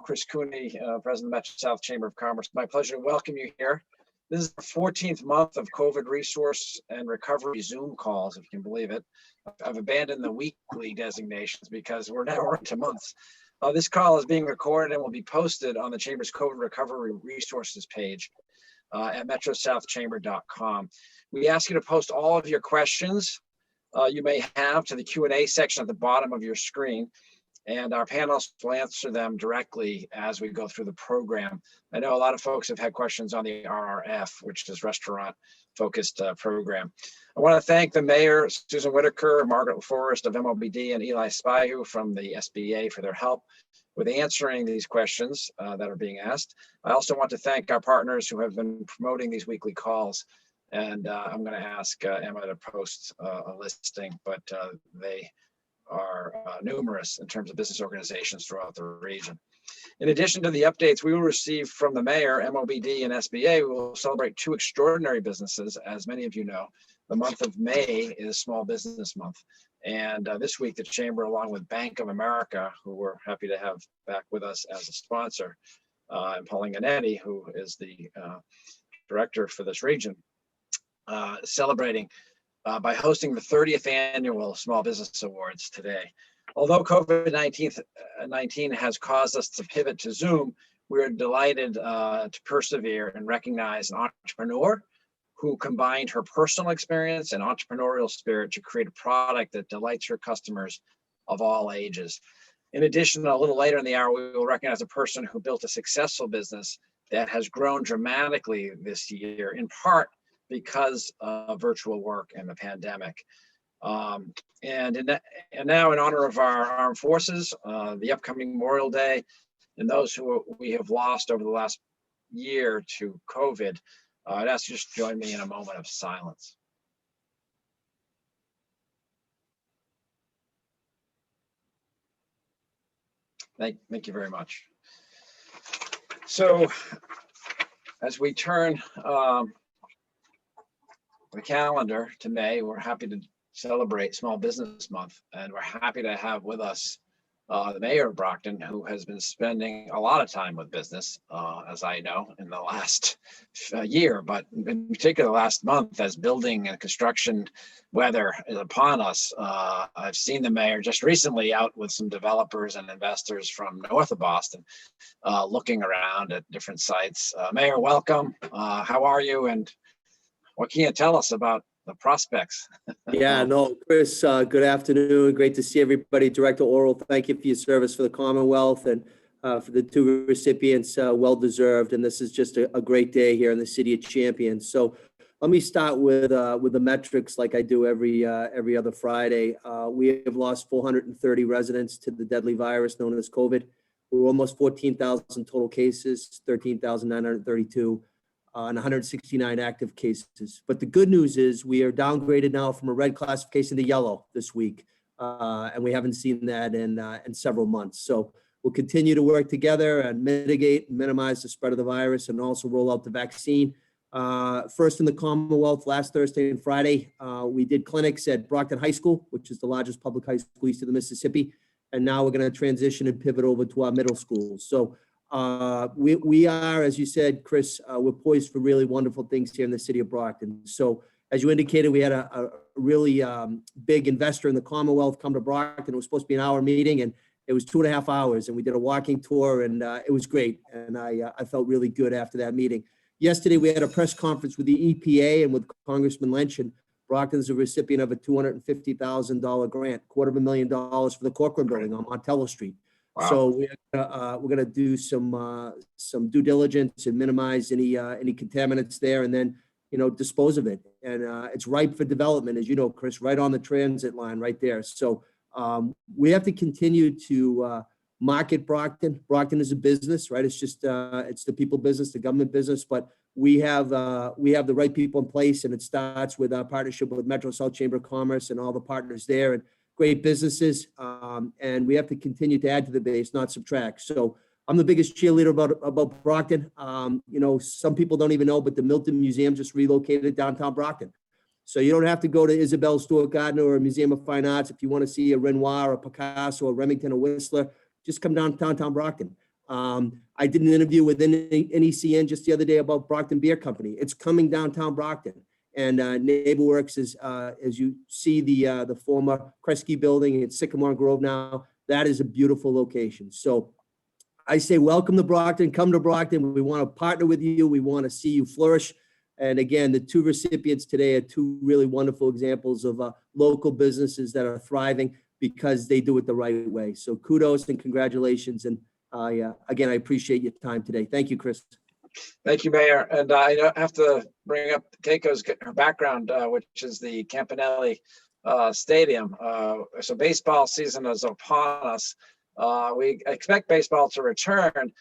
Chris Cooney, President of Metro South Chamber of Commerce. My pleasure to welcome you here. This is the 14th month of COVID resource and recovery Zoom calls, if you can believe it. I've abandoned the weekly designations because we're now into months. This call is being recorded and will be posted on the Chamber's COVID recovery resources page at metrosouthchamber.com. We ask you to post all of your questions you may have to the Q&A section at the bottom of your screen, and our panelists will answer them directly as we go through the program. I know a lot of folks have had questions on the RRF, which is restaurant-focused program. I want to thank the Mayor, Susan Whitaker, Margaret Laforce of MOBD, and Eli Spyhu from the SBA for their help with answering these questions that are being asked. I also want to thank our partners who have been promoting these weekly calls. And I'm going to ask Emma to post a listing, but they are numerous in terms of business organizations throughout the region. In addition to the updates we will receive from the Mayor, MOBD, and SBA, we will celebrate two extraordinary businesses. As many of you know, the month of May is Small Business Month. And this week, the Chamber, along with Bank of America, who we're happy to have back with us as a sponsor, and Paul Angenetti, who is the director for this region, celebrating by hosting the 30th annual Small Business Awards today. Although COVID-19 has caused us to pivot to Zoom, we're delighted to persevere and recognize an entrepreneur who combined her personal experience and entrepreneurial spirit to create a product that delights her customers of all ages. In addition, a little later in the hour, we will recognize a person who built a successful business that has grown dramatically this year, in part because of virtual work and the pandemic. And now, in honor of our armed forces, the upcoming Memorial Day, and those who we have lost over the last year to COVID, I'd ask you to just join me in a moment of silence. Thank you very much. So, as we turn the calendar to May, we're happy to celebrate Small Business Month, and we're happy to have with us the Mayor of Brockton, who has been spending a lot of time with business, as I know, in the last year, but in particular last month, as building and construction weather is upon us. I've seen the Mayor just recently out with some developers and investors from north of Boston, looking around at different sites. Mayor, welcome. How are you, and what can you tell us about the prospects? Yeah, no, Chris, good afternoon. Great to see everybody. Director Orrall, thank you for your service for the Commonwealth, and for the two recipients, well-deserved. And this is just a great day here in the City of Champions. So let me start with the metrics like I do every other Friday. We have lost 430 residents to the deadly virus known as COVID. We're almost 14,000 total cases, 13,932. And 169 active cases. But the good news is we are downgraded now from a red classification to yellow this week. And we haven't seen that in several months. So we'll continue to work together and mitigate and minimize the spread of the virus, and also roll out the vaccine. First in the Commonwealth, last Thursday and Friday, we did clinics at Brockton High School, which is the largest public high school east of the Mississippi. And now we're going to transition and pivot over to our middle schools. So we are, as you said, Chris, we're poised for really wonderful things here in the City of Brockton. So as you indicated, we had a really big investor in the Commonwealth come to Brockton. It was supposed to be an hour meeting, and it was 2.5 hours, and we did a walking tour, and it was great. And I felt really good after that meeting. Yesterday, we had a press conference with the EPA and with Congressman Luncheon. Brockton's a recipient of a $250,000 grant, $250,000 for the Corcoran Building on Montello Street. Wow. So we're gonna do some due diligence and minimize any contaminants there, and then dispose of it. And it's ripe for development, as you know, Chris, right on the transit line right there. So we have to continue to market Brockton. Brockton is a business, right? It's just it's the people business, the government business, but we have the right people in place, and it starts with our partnership with Metro South Chamber of Commerce and all the partners there, and great businesses, and we have to continue to add to the base, not subtract. So I'm the biggest cheerleader about Brockton. Some people don't even know, but the Milton Museum just relocated downtown Brockton. So you don't have to go to Isabel Stewart Gardner or a Museum of Fine Arts if you want to see a Renoir or Picasso or Remington or Whistler. Just come downtown Brockton. I did an interview with NECN just the other day about Brockton Beer Company. It's coming downtown Brockton. And NeighborWorks is, as you see the former Kresge building in Sycamore Grove now, that is a beautiful location. So I say, welcome to Brockton, come to Brockton. We want to partner with you. We want to see you flourish. And again, the two recipients today are two really wonderful examples of local businesses that are thriving because they do it the right way. So kudos and congratulations. And again, I appreciate your time today. Thank you, Chris. Thank you, Mayor. And I have to bring up Keiko's her background, which is the Campanelli Stadium. So baseball season is upon us. We expect baseball to return.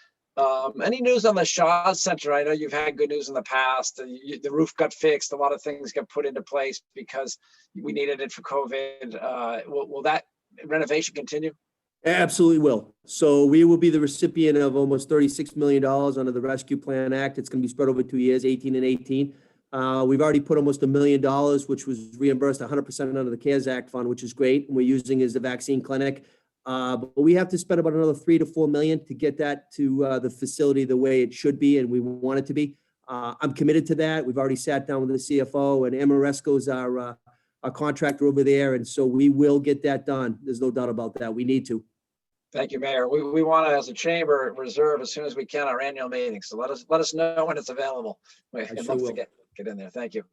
Any news on the Shaw Center? I know you've had good news in the past. The roof got fixed. A lot of things got put into place because we needed it for COVID. Will that renovation continue? Absolutely will. So we will be the recipient of almost $36 million under the Rescue Plan Act. It's going to be spread over 2 years, 18 and 18. We've already put almost $1 million, which was reimbursed 100% under the CARES Act fund, which is great. And we're using as the vaccine clinic. But we have to spend about another $3 to $4 million to get that to the facility the way it should be and we want it to be. I'm committed to that. We've already sat down with the CFO, and Amoresco's our contractor over there, and so we will get that done. There's no doubt about that. We need to. Thank you, Mayor. We want to, as a chamber, reserve as soon as we can our annual meeting. So let us know when it's available. We'd love to get in there. Thank you.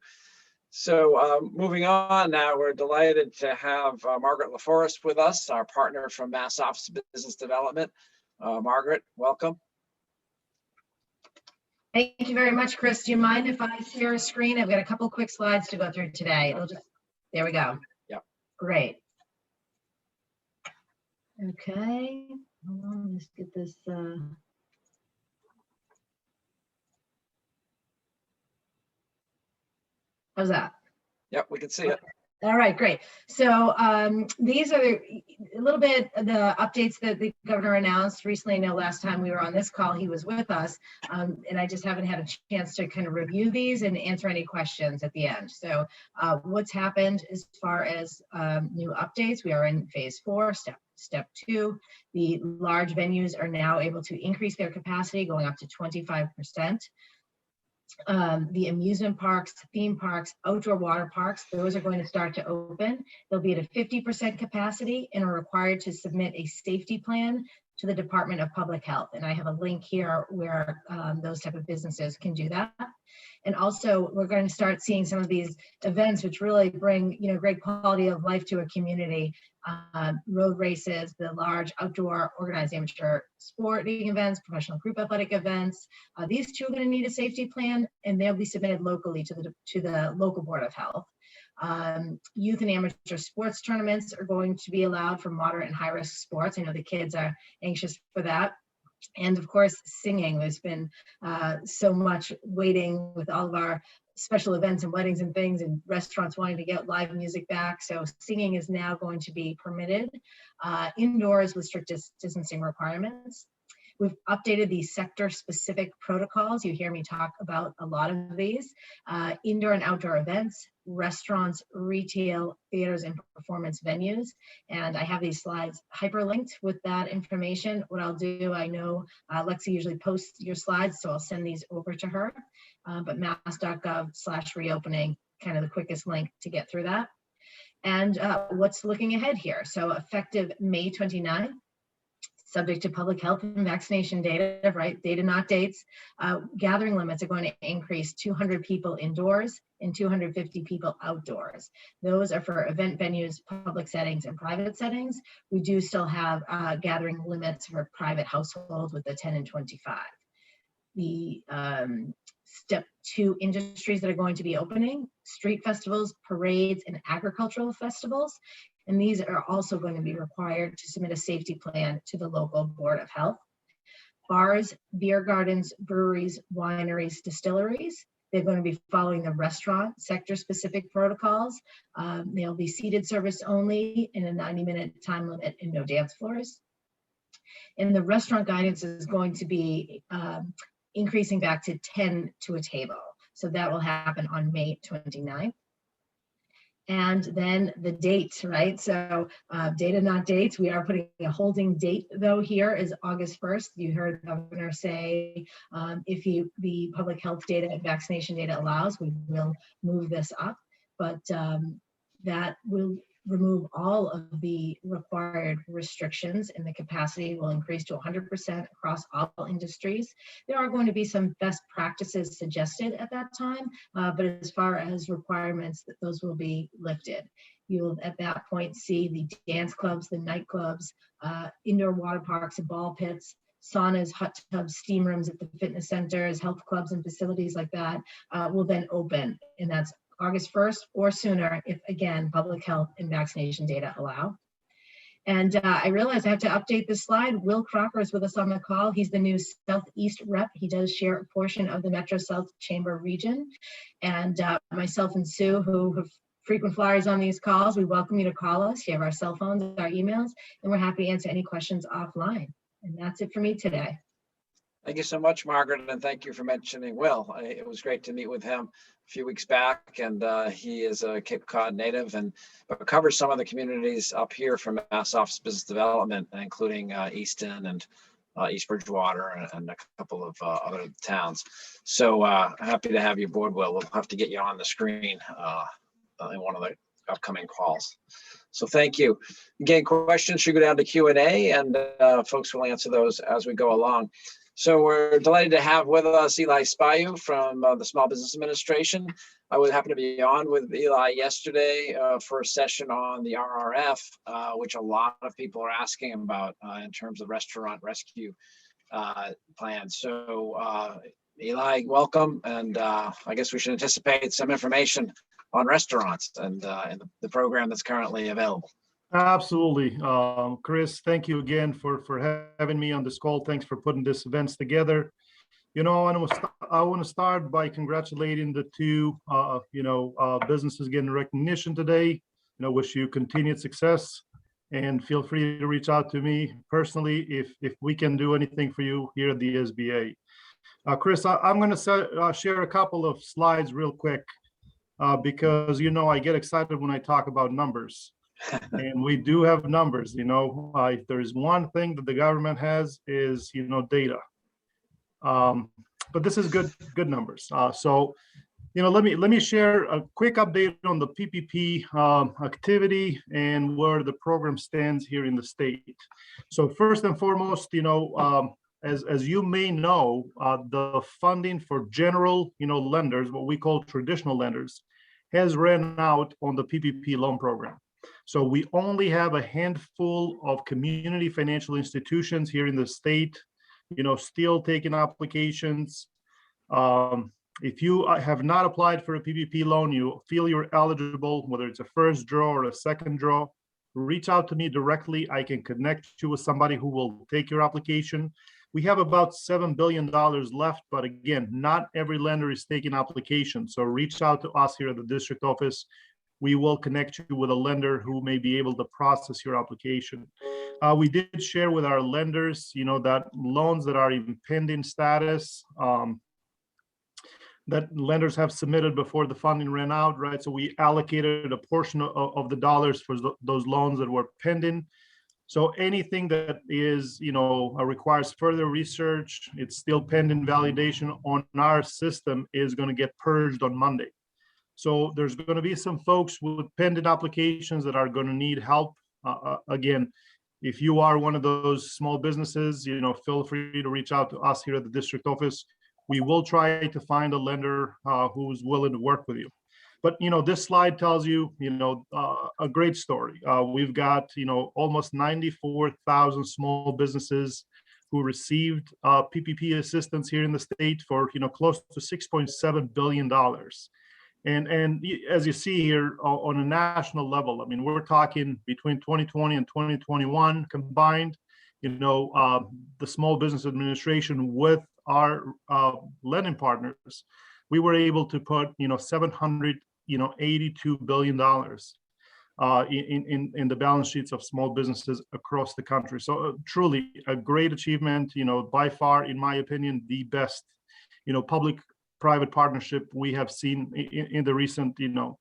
So moving on now, we're delighted to have Margaret Laforce with us, our partner from Mass Office of Business Development. Margaret, welcome. Thank you very much, Chris. Do you mind if I share a screen? I've got a couple quick slides to go through today. There we go. Yeah. Great. Okay. Hold on, let's get this. How's that? Yep, we can see it. All right, great. So these are a little bit of the updates that the governor announced recently. I know last time we were on this call, he was with us, and I just haven't had a chance to kind of review these and answer any questions at the end. So what's happened as far as new updates? We are in phase 4, step 2. The large venues are now able to increase their capacity, going up to 25%. The amusement parks, theme parks, outdoor water parks, those are going to start to open. They'll be at a 50% capacity and are required to submit a safety plan to the Department of Public Health. And I have a link here where those type of businesses can do that. And also, we're going to start seeing some of these events which really bring, great quality of life to a community. Road races, the large outdoor organized amateur sporting events, professional group athletic events. These two are going to need a safety plan, and they'll be submitted locally to the local Board of Health. Youth and amateur sports tournaments are going to be allowed for moderate and high risk sports. I know the kids are anxious for that. And of course, singing. There's been so much waiting with all of our special events and weddings and things, and restaurants wanting to get live music back. So singing is now going to be permitted indoors with strict distancing requirements. We've updated the sector-specific protocols. You hear me talk about a lot of these. Indoor and outdoor events, restaurants, retail, theaters, and performance venues. And I have these slides hyperlinked with that information. What I'll do, I know Lexi usually posts your slides, so I'll send these over to her. But mass.gov/reopening, kind of the quickest link to get through that. And what's looking ahead here? So effective May 29th, subject to public health and vaccination data, right? Data, not dates. Gathering limits are going to increase 200 people indoors and 250 people outdoors. Those are for event venues, public settings, and private settings. We do still have gathering limits for private households with the 10 and 25. The step 2 industries that are going to be opening: street festivals, parades, and agricultural festivals. And these are also going to be required to submit a safety plan to the local Board of Health. Bars, beer gardens, breweries, wineries, distilleries, they're going to be following the restaurant sector-specific protocols. They'll be seated service only in a 90-minute time limit and no dance floors. And the restaurant guidance is going to be increasing back to 10 to a table. So that will happen on May 29th. And then the date, right? So data, not dates. We are putting a holding date though here is August 1st. You heard the governor say if the public health data and vaccination data allows, we will move this up. But that will remove all of the required restrictions, and the capacity will increase to 100% across all industries. There are going to be some best practices suggested at that time, but as far as requirements, those will be lifted. You'll at that point see the dance clubs, the nightclubs, indoor water parks and ball pits, saunas, hot tubs, steam rooms at the fitness centers, health clubs and facilities like that will then open, and that's August 1st or sooner if, again, public health and vaccination data allow. And I realize I have to update this slide. Will Crocker is with us on the call. He's the new Southeast rep. He does share a portion of the Metro South Chamber region. And myself and Sue, who have frequent flyers on these calls, we welcome you to call us. You have our cell phones, our emails, and we're happy to answer any questions offline. And that's it for me today. Thank you so much, Margaret, and thank you for mentioning Will. It was great to meet with him a few weeks back, and he is a Cape Cod native and covers some of the communities up here from Mass Office of Business Development, including Easton and East Bridgewater and a couple of other towns. So happy to have you aboard, Will. We'll have to get you on the screen in one of the upcoming calls. So thank you. Again, questions should go down to Q&A, and folks will answer those as we go along. So we're delighted to have with us Eli Spayu from the Small Business Administration. I would happen to be on with Eli yesterday for a session on the RRF, which a lot of people are asking about in terms of restaurant rescue plans. So Eli, welcome. And I guess we should anticipate some information on restaurants and the program that's currently available. Absolutely. Chris, thank you again for having me on this call. Thanks for putting this events together. You know, I want to start by congratulating the two, businesses getting recognition today. You know, wish you continued success, and feel free to reach out to me personally if we can do anything for you here at the SBA. Chris, I'm going to share a couple of slides real quick because, you know, I get excited when I talk about numbers. And we do have numbers, you know. If there's one thing that the government has is, you know, data. But this is good numbers. So, you know, let me share a quick update on the PPP activity and where the program stands here in the state. So first and foremost, you know, as you may know, the funding for general, you know, lenders, what we call traditional lenders, has ran out on the PPP loan program. So we only have a handful of community financial institutions here in the state, you know, still taking applications. If you have not applied for a PPP loan, you feel you're eligible, whether it's a first draw or a second draw, reach out to me directly. I can connect you with somebody who will take your application. We have about $7 billion left, but again, not every lender is taking applications. So reach out to us here at the district office. We will connect you with a lender who may be able to process your application. We did share with our lenders, you know, that loans that are in pending status, that lenders have submitted before the funding ran out, right? So we allocated a portion of the dollars for those loans that were pending. So anything that is, you know, requires further research, it's still pending validation on our system, is going to get purged on Monday. So there's going to be some folks with pending applications that are going to need help. Again, if you are one of those small businesses, you know, feel free to reach out to us here at the district office. We will try to find a lender who's willing to work with you. But, you know, this slide tells you, you know, a great story. We've got, you know, almost 94,000 small businesses who received PPP assistance here in the state for, you know, close to $6.7 billion. And as you see here on a national level, I mean, we're talking between 2020 and 2021 combined, you know, the Small Business Administration with our lending partners, we were able to put, you know, $782 billion in the balance sheets of small businesses across the country. So truly a great achievement, you know, by far, in my opinion, the best, you know, public-private partnership we have seen in the recent, you know,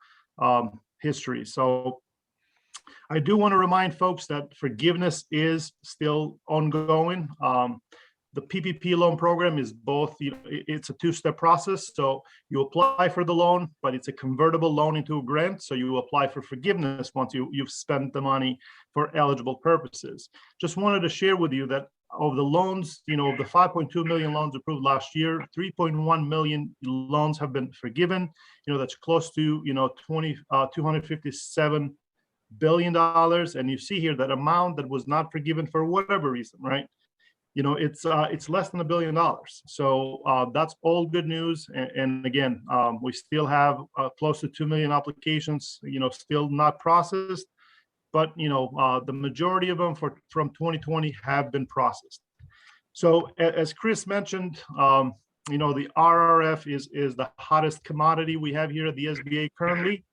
history. So I do want to remind folks that forgiveness is still ongoing. The PPP loan program is both, it's a two-step process. So you apply for the loan, but it's a convertible loan into a grant. So you apply for forgiveness once you've spent the money for eligible purposes. Just wanted to share with you that of the loans, of the 5.2 million loans approved last year, 3.1 million loans have been forgiven. That's close to, $257 billion. And you see here that amount that was not forgiven for whatever reason, right? It's less than $1 billion. So that's all good news. And again, we still have close to 2 million applications, still not processed, but the majority of them from 2020 have been processed. So as Chris mentioned, the RRF is the hottest commodity we have here at the SBA currently.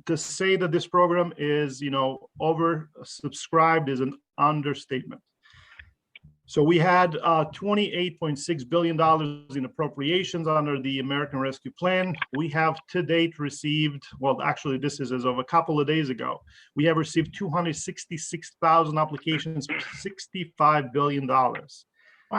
To say that this program is, oversubscribed is an understatement. So we had $28.6 billion in appropriations under the American Rescue Plan. We have to date received, well, actually, this is as of a couple of days ago, we have received 266,000 applications for $65 billion. Wow.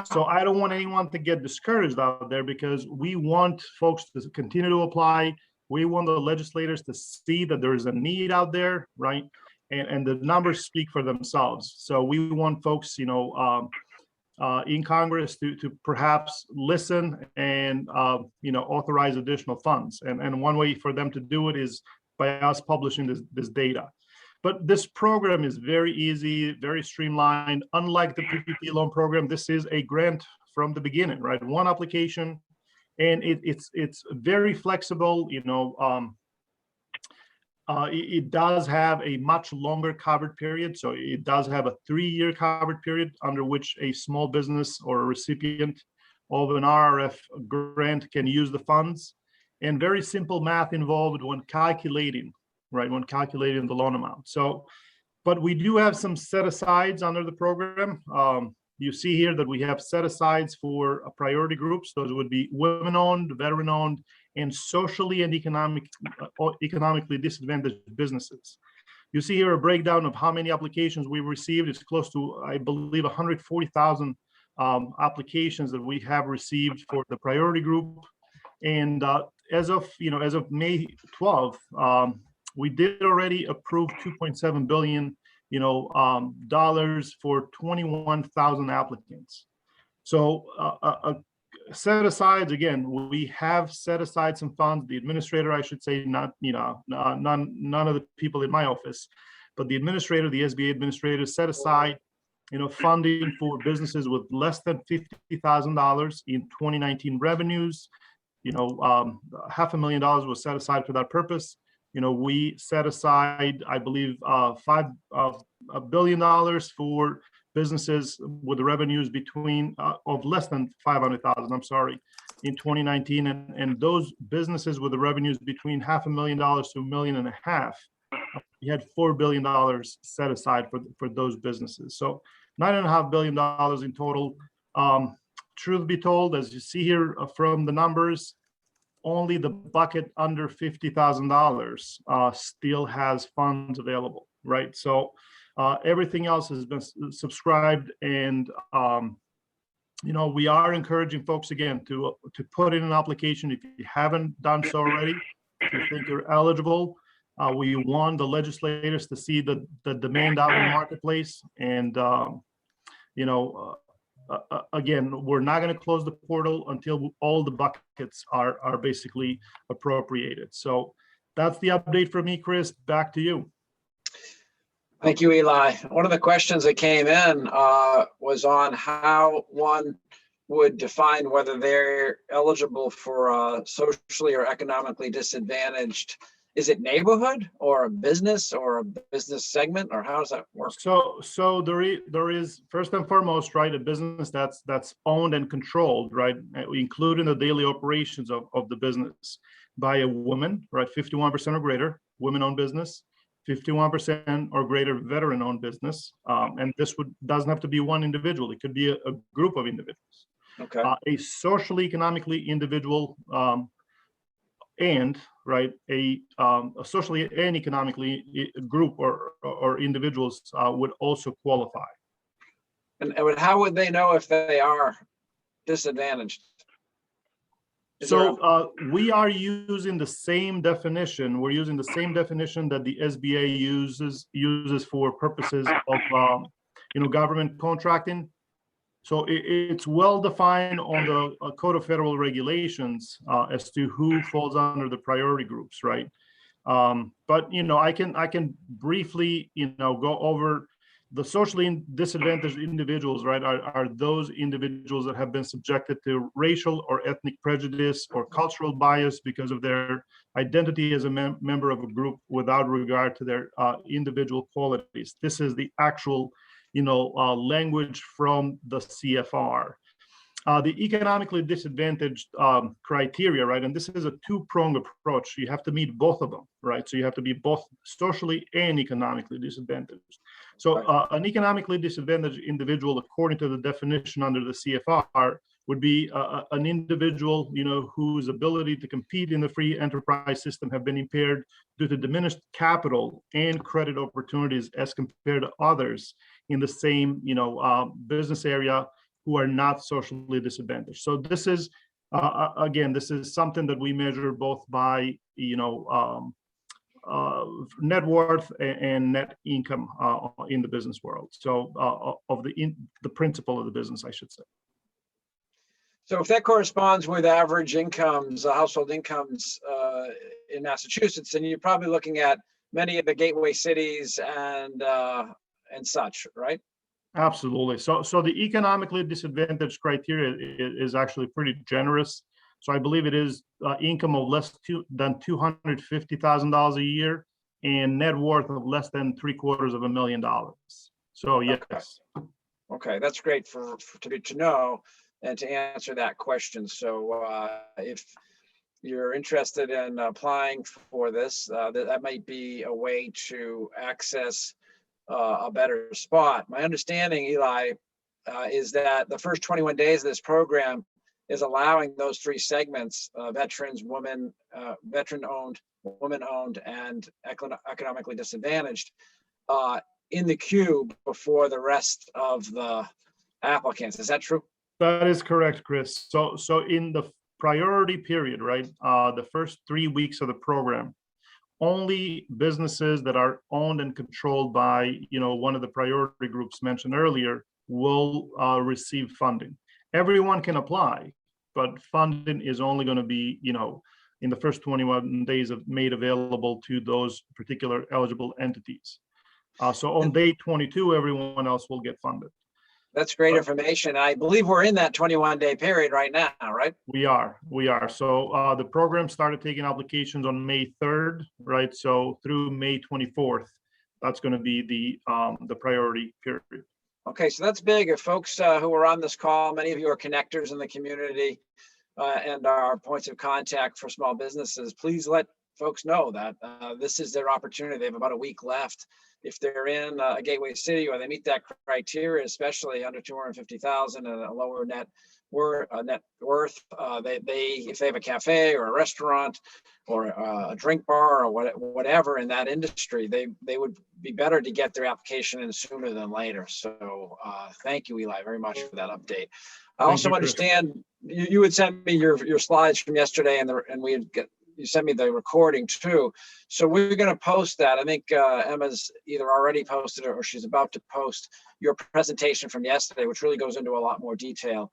So I don't want anyone to get discouraged out there because we want folks to continue to apply. We want the legislators to see that there is a need out there, right? And the numbers speak for themselves. So we want folks, in Congress to perhaps listen and, authorize additional funds. And one way for them to do it is by us publishing this data. But this program is very easy, very streamlined. Unlike the PPP loan program, this is a grant from the beginning, right? One application. And it's very flexible, it does have a much longer covered period. So it does have a 3-year covered period under which a small business or a recipient of an RRF grant can use the funds. And very simple math involved when calculating, right, when calculating the loan amount. So, but we do have some set-asides under the program. You see here that we have set-asides for priority groups. Those would be women-owned, veteran-owned, and socially and economically disadvantaged businesses. You see here a breakdown of how many applications we received. It's close to, I believe, 140,000 applications that we have received for the priority group. And as of May 12th, we did already approve $2.7 billion dollars for 21,000 applicants. So set aside, again, we have set aside some funds. The administrator, I should say, not, none of the people in my office, but the administrator, the SBA administrator, set aside, funding for businesses with less than $50,000 in 2019 revenues. $500,000 was set aside for that purpose. We set aside, I believe, $5 billion for businesses with revenues between of less than 500,000. I'm sorry, in 2019, and those businesses with the revenues between $500,000 to $1.5 million, we had $4 billion set aside for those businesses. So $9.5 billion in total. Truth be told, as you see here from the numbers, only the bucket under $50,000 still has funds available, right? So everything else has been subscribed, and we are encouraging folks again to put in an application if you haven't done so already. If you think you're eligible, we want the legislators to see the demand out in the marketplace, and again, we're not going to close the portal until all the buckets are basically appropriated. So that's the update for me, Chris. Back to you. Thank you, Eli. One of the questions that came in was on how one would define whether they're eligible for socially or economically disadvantaged. Is it neighborhood or a business segment, or how does that work? So there is first and foremost, right, a business that's owned and controlled, right, including the daily operations of the business by a woman, right, 51% or greater women-owned business, 51% or greater veteran-owned business, and this doesn't have to be one individual. It could be a group of individuals. Okay. A socially economically individual and right a socially and economically group or individuals would also qualify. And how would they know if they are disadvantaged? So we are using the same definition. We're using the same definition that the SBA uses for purposes of government contracting. So it's well defined on the Code of Federal Regulations as to who falls under the priority groups, right? But I can briefly go over the socially disadvantaged individuals, right? Are those individuals that have been subjected to racial or ethnic prejudice or cultural bias because of their identity as a member of a group without regard to their individual qualities. This is the actual language from the CFR. The economically disadvantaged criteria, right? And this is a two-pronged approach. You have to meet both of them, right? So you have to be both socially and economically disadvantaged. So an economically disadvantaged individual, according to the definition under the CFR, would be an individual, whose ability to compete in the free enterprise system have been impaired due to diminished capital and credit opportunities as compared to others in the same, business area who are not socially disadvantaged. So this is, again, this is something that we measure both by, net worth and net income in the business world. So of the principle of the business, I should say. So if that corresponds with average incomes, household incomes in Massachusetts, then you're probably looking at many of the gateway cities and such, right? Absolutely. So the economically disadvantaged criteria is actually pretty generous. So I believe it is income of less than $250,000 a year and net worth of less than $750,000. So yes. Okay, that's great to know and to answer that question. So if you're interested in applying for this, that might be a way to access a better spot. My understanding, Eli, is that the first 21 days of this program is allowing those three segments, veterans, veteran-owned, woman-owned, and economically disadvantaged, in the queue before the rest of the applicants. Is that true? That is correct, Chris. So in the priority period, right, the first 3 weeks of the program, only businesses that are owned and controlled by, one of the priority groups mentioned earlier will receive funding. Everyone can apply, but funding is only going to be, in the first 21 days made available to those particular eligible entities. So on day 22, everyone else will get funded. That's great information. I believe we're in that 21-day period right now, right? We are. So the program started taking applications on May 3rd, right? So through May 24th, that's going to be the priority period. Okay, so that's big. If folks who are on this call, many of you are connectors in the community and are points of contact for small businesses, please let folks know that this is their opportunity. They have about a week left. If they're in a gateway city or they meet that criteria, especially under 250,000 and a lower net worth, if they have a cafe or a restaurant or a drink bar or whatever in that industry, they would be better to get their application in sooner than later. So thank you, Eli, very much for that update. I also understand you had sent me your slides from yesterday, and we had you sent me the recording too. So we're going to post that. I think Emma's either already posted it or she's about to post your presentation from yesterday, which really goes into a lot more detail,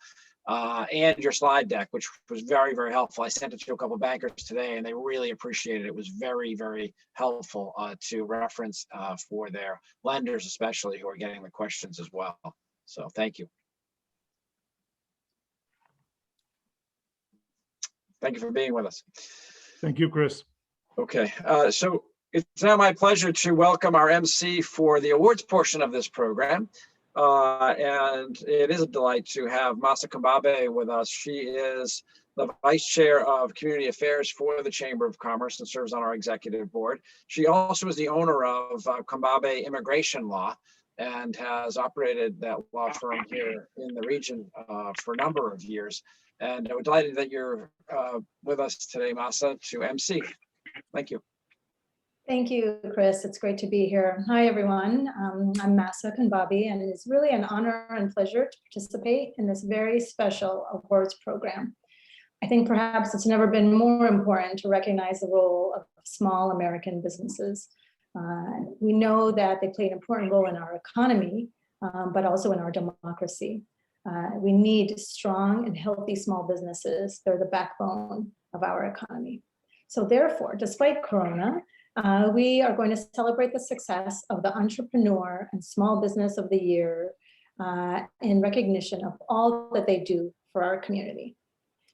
and your slide deck, which was very, very helpful. I sent it to a couple of bankers today and they really appreciated it. It was very, very helpful to reference for their lenders, especially who are getting the questions as well. So thank you. Thank you for being with us. Thank you, Chris. Okay, so it's now my pleasure to welcome our MC for the awards portion of this program. And it is a delight to have Masa Kambabe with us. She is the Vice Chair of Community Affairs for the Chamber of Commerce and serves on our executive board. She also is the owner of Kambabe Immigration Law and has operated that law firm here in the region for a number of years. And we're delighted that you're with us today, Masa, to MC. Thank you. Thank you, Chris. It's great to be here. Hi, everyone. I'm Masa Kanbabi, and it's really an honor and pleasure to participate in this very special awards program. I think perhaps it's never been more important to recognize the role of small American businesses. We know that they play an important role in our economy, but also in our democracy. We need strong and healthy small businesses. They're the backbone of our economy. So therefore, despite Corona, we are going to celebrate the success of the Entrepreneur and Small Business of the Year in recognition of all that they do for our community.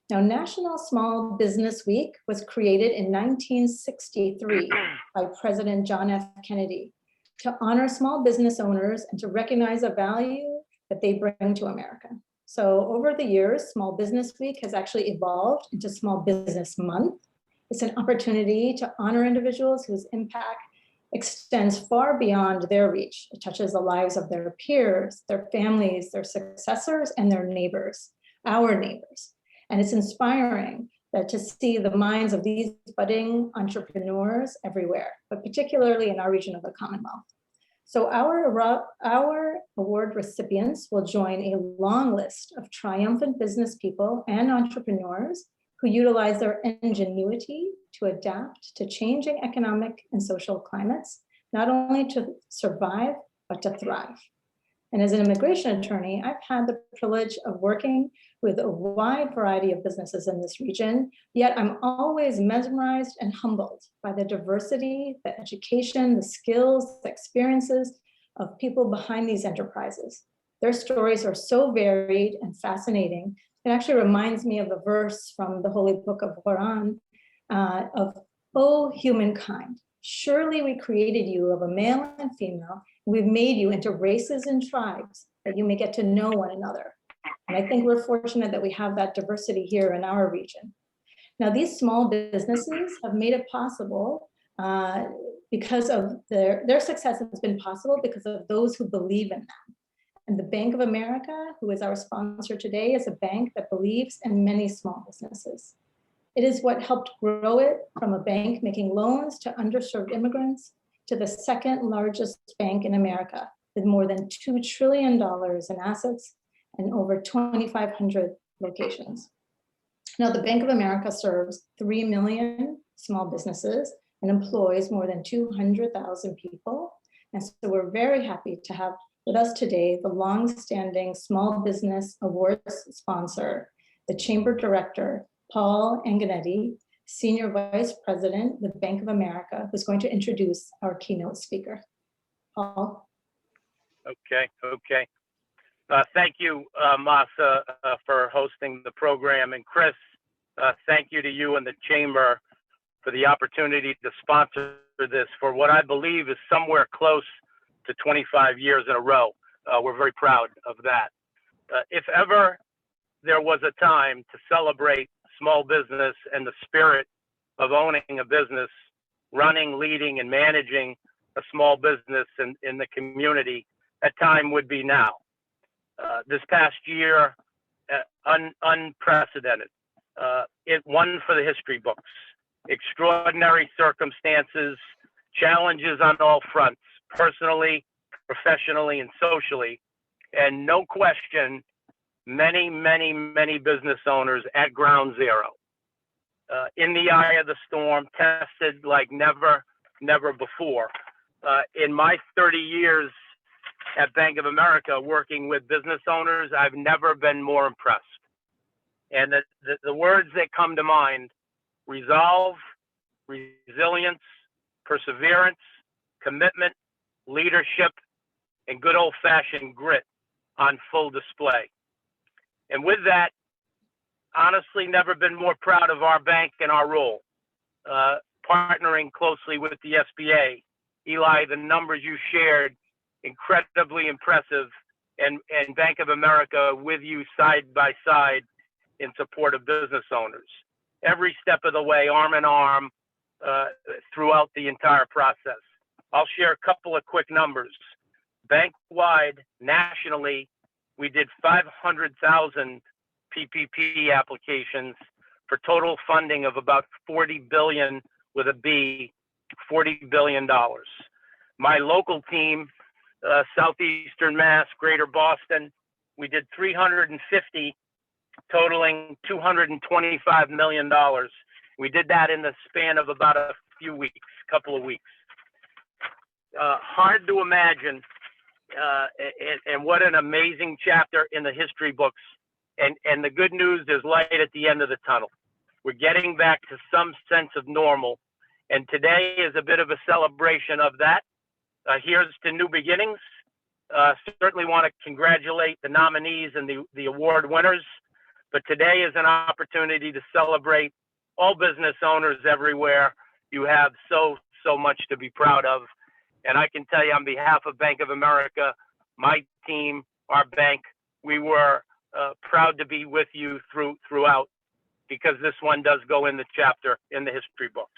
Now, National Small Business Week was created in 1963 by President John F. Kennedy to honor small business owners and to recognize the value that they bring to America. So over the years, Small Business Week has actually evolved into Small Business Month. It's an opportunity to honor individuals whose impact extends far beyond their reach. It touches the lives of their peers, their families, their successors, and their neighbors, our neighbors. And it's inspiring that to see the minds of these budding entrepreneurs everywhere, but particularly in our region of the Commonwealth. So our award recipients will join a long list of triumphant business people and entrepreneurs who utilize their ingenuity to adapt to changing economic and social climates, not only to survive, but to thrive. And as an immigration attorney, I've had the privilege of working with a wide variety of businesses in this region, yet I'm always mesmerized and humbled by the diversity, the education, the skills, the experiences of people behind these enterprises. Their stories are so varied and fascinating. It actually reminds me of a verse from the Holy Book of Quran of, "O humankind, surely we created you of a male and female. We've made you into races and tribes that you may get to know one another." And I think we're fortunate that we have that diversity here in our region. Now, these small businesses have made it possible because of their success has been possible because of those who believe in them. And the Bank of America, who is our sponsor today, is a bank that believes in many small businesses. It is what helped grow it from a bank making loans to underserved immigrants to the second largest bank in America with more than $2 trillion in assets and over 2,500 locations. Now, the Bank of America serves 3 million small businesses and employs more than 200,000 people. And so we're very happy to have with us today the long-standing Small Business Awards sponsor, the Chamber Director, Paul Angenetti, Senior Vice President with Bank of America, who's going to introduce our keynote speaker. Paul. Okay. Thank you, Masa, for hosting the program. And Chris, thank you to you and the Chamber for the opportunity to sponsor this for what I believe is somewhere close to 25 years in a row. We're very proud of that. If ever there was a time to celebrate small business and the spirit of owning a business, running, leading, and managing a small business in the community, that time would be now. This past year, unprecedented. It won for the history books. Extraordinary circumstances, challenges on all fronts, personally, professionally, and socially. And no question, many business owners at ground zero. In the eye of the storm, tested like never before. In my 30 years at Bank of America working with business owners, I've never been more impressed. And the words that come to mind: resolve, resilience, perseverance, commitment, leadership, and good old-fashioned grit on full display. And with that, honestly, never been more proud of our bank and our role. Partnering closely with the SBA. Eli, the numbers you shared, incredibly impressive, and Bank of America with you side by side in support of business owners. Every step of the way, arm in arm, throughout the entire process. I'll share a couple of quick numbers. Bank-wide, nationally, we did 500,000 PPP applications for total funding of about 40 billion with a B, $40 billion. My local team, Southeastern Mass, Greater Boston, we did 350, totaling $225 million. We did that in the span of about a few weeks, couple of weeks. Hard to imagine, and what an amazing chapter in the history books. And the good news, there's light at the end of the tunnel. We're getting back to some sense of normal. And today is a bit of a celebration of that. Here's to new beginnings. Certainly want to congratulate the nominees and the award winners. But today is an opportunity to celebrate all business owners everywhere. You have so much to be proud of. And I can tell you on behalf of Bank of America, my team, our bank, we were proud to be with you throughout, because this one does go in the chapter in the history books.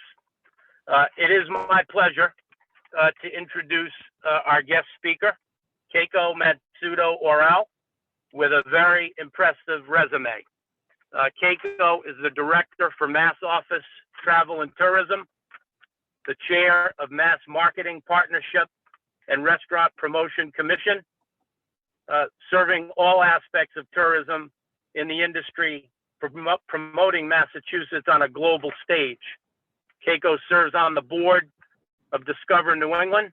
It is my pleasure to introduce our guest speaker, Keiko Matsudo Orrall, with a very impressive resume. Keiko is the Director for Mass Office, Travel and Tourism, the Chair of Mass Marketing Partnership and Restaurant Promotion Commission, serving all aspects of tourism in the industry, promoting Massachusetts on a global stage. Keiko serves on the board of Discover New England,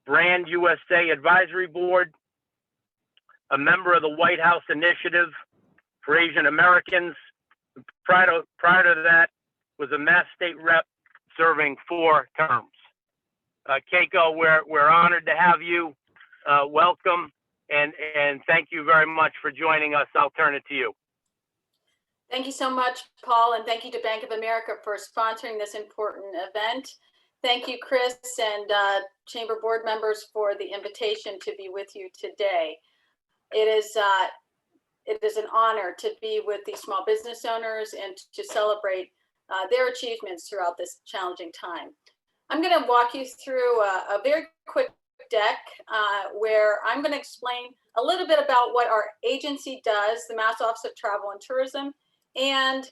Brand USA Advisory Board, a member of the White House Initiative for Asian Americans. Prior to that, was a Mass State Rep serving 4 terms. Keiko, we're honored to have you. Welcome, and thank you very much for joining us. I'll turn it to you. Thank you so much, Paul, and thank you to Bank of America for sponsoring this important event. Thank you, Chris, and Chamber Board members for the invitation to be with you today. It is an honor to be with these small business owners and to celebrate their achievements throughout this challenging time. I'm going to walk you through a very quick deck where I'm going to explain a little bit about what our agency does, the Mass Office of Travel and Tourism, and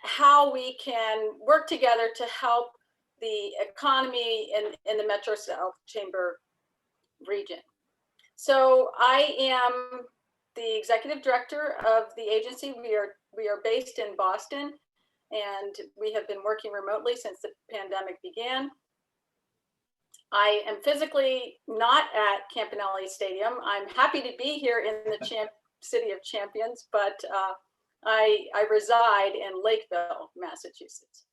how we can work together to help the economy in the Metro South Chamber region. So I am the Executive Director of the agency. We are based in Boston, and we have been working remotely since the pandemic began. I am physically not at Campanelli Stadium. I'm happy to be here in the City of Champions, but I reside in Lakeville, Massachusetts.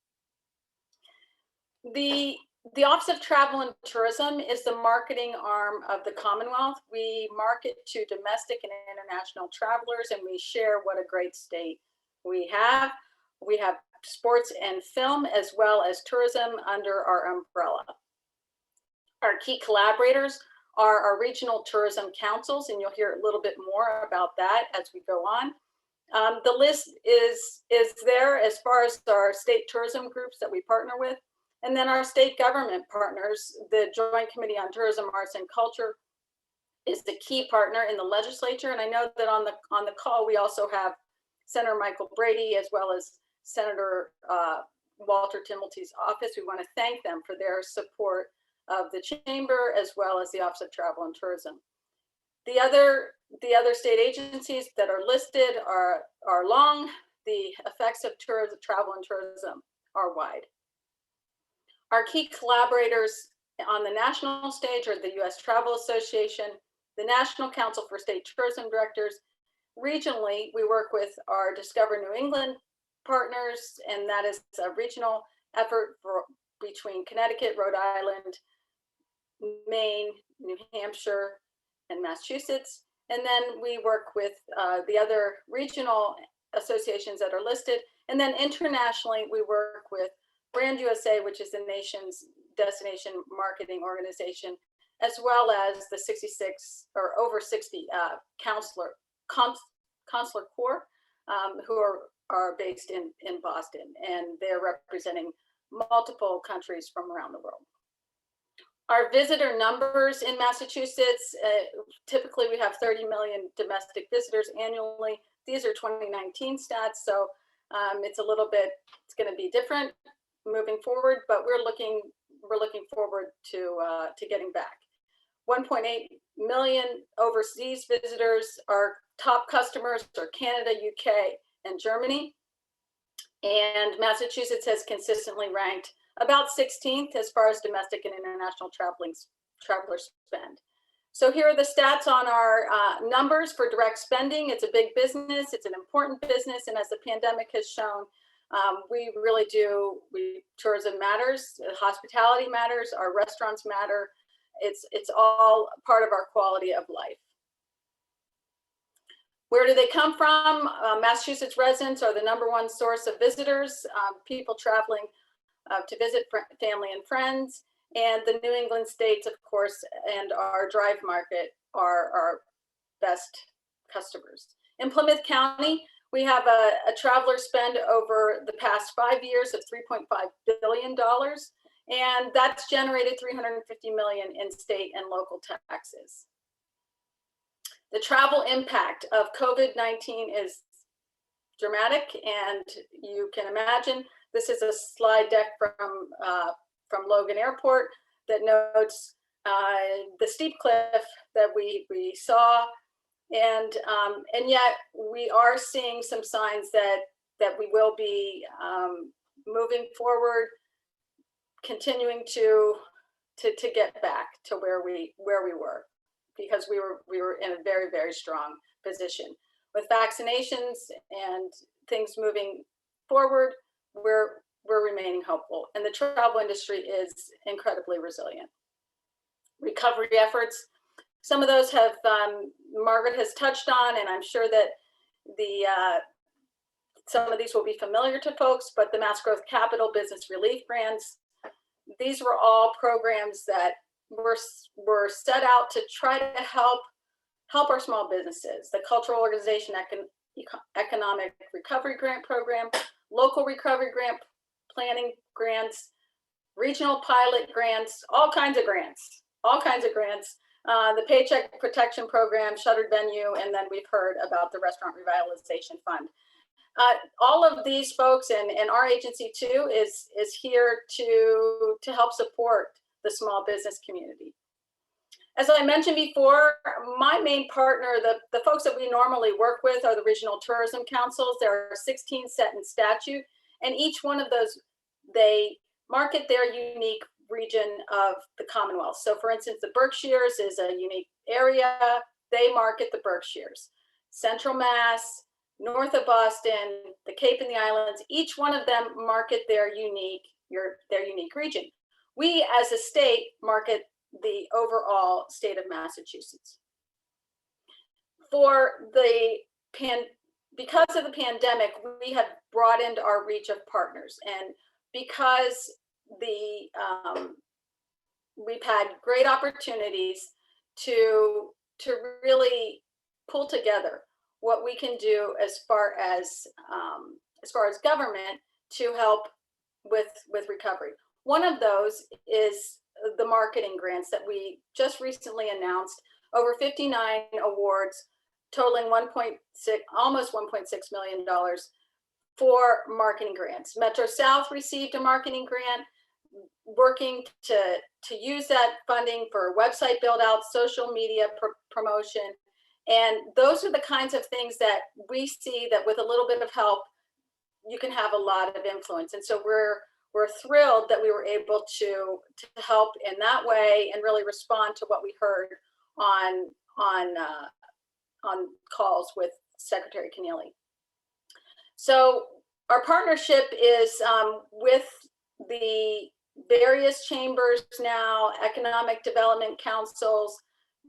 The Office of Travel and Tourism is the marketing arm of the Commonwealth. We market to domestic and international travelers, and we share what a great state we have. We have sports and film as well as tourism under our umbrella. Our key collaborators are our regional tourism councils, and you'll hear a little bit more about that as we go on. The list is there as far as our state tourism groups that we partner with. And then our state government partners, the Joint Committee on Tourism, Arts, and Culture is the key partner in the legislature. And I know that on the call, we also have Senator Michael Brady as well as Senator Walter Timmelty's office. We want to thank them for their support of the chamber as well as the Office of Travel and Tourism. The other state agencies that are listed are long. The effects of tourism, travel and tourism are wide. Our key collaborators on the national stage are the U.S. Travel Association, the National Council for State Tourism Directors. Regionally, we work with our Discover New England partners, and that is a regional effort between Connecticut, Rhode Island, Maine, New Hampshire, and Massachusetts. And then we work with the other regional associations that are listed. And then internationally, we work with Brand USA, which is the nation's destination marketing organization, as well as the 66 or over 60 consular corps who are based in Boston, and they're representing multiple countries from around the world. Our visitor numbers in Massachusetts, typically we have 30 million domestic visitors annually. These are 2019 stats, so it's a little bit, it's going to be different moving forward, but we're looking forward to getting back. 1.8 million overseas visitors. Our top customers are Canada, UK, and Germany. And Massachusetts has consistently ranked about 16th as far as domestic and international traveler spend. So here are the stats on our numbers for direct spending. It's a big business, it's an important business, and as the pandemic has shown, we really do, tourism matters, hospitality matters, our restaurants matter. It's all part of our quality of life. Where do they come from? Massachusetts residents are the #1 source of visitors, people traveling to visit family and friends. And the New England states, of course, and our drive market are our best customers. In Plymouth County, we have a traveler spend over the past 5 years of $3.5 billion. And that's generated $350 million in state and local taxes. The travel impact of COVID-19 is dramatic, and you can imagine. This is a slide deck from Logan Airport that notes the steep cliff that we saw, and yet we are seeing some signs that we will be moving forward, continuing to get back to where we were, because we were in a very, very strong position. With vaccinations and things moving forward, we're remaining hopeful, and the travel industry is incredibly resilient. Recovery efforts, some of those have Margaret has touched on, and I'm sure that some of these will be familiar to folks, but the Mass Growth Capital Business Relief Grants, these were all programs that were set out to try to help our small businesses. The Cultural Organization Economic Recovery Grant Program, Local Recovery Grant Planning Grants, Regional Pilot Grants, all kinds of grants. The Paycheck Protection Program, Shuttered Venue, and then we've heard about the Restaurant Revitalization Fund. All of these folks and our agency too is here to help support the small business community. As I mentioned before, my main partner, the folks that we normally work with, are the regional tourism councils. There are 16 set in statute, and each one of those, they market their unique region of the Commonwealth. So for instance, the Berkshires is a unique area. They market the Berkshires. Central Mass, north of Boston, the Cape and the Islands, each one of them market their unique region. We as a state market the overall state of Massachusetts. Because of the pandemic, we have broadened our reach of partners, and because we've had great opportunities to really pull together what we can do as far as government to help with recovery. One of those is the marketing grants that we just recently announced, over 59 awards totaling almost $1.6 million for marketing grants. Metro South received a marketing grant, working to use that funding for website build out, social media promotion. And those are the kinds of things that we see that with a little bit of help, you can have a lot of influence. And so we're thrilled that we were able to help in that way and really respond to what we heard on calls with Secretary Keneally. So our partnership is with the various chambers now, economic development councils,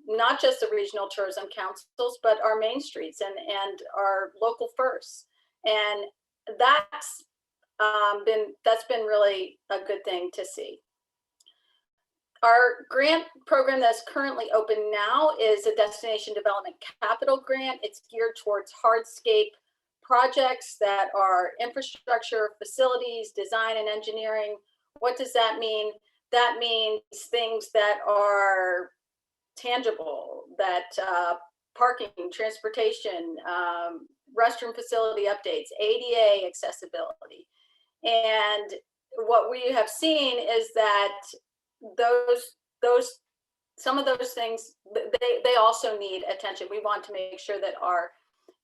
not just the regional tourism councils, but our main streets and our local firsts. And that's been really a good thing to see. Our grant program that's currently open now is a Destination Development Capital Grant. It's geared towards hardscape projects that are infrastructure, facilities, design and engineering. What does that mean? that means things that are tangible, that parking, transportation, restroom facility updates, ADA accessibility. And what we have seen is that some of those things, they also need attention. We want to make sure that our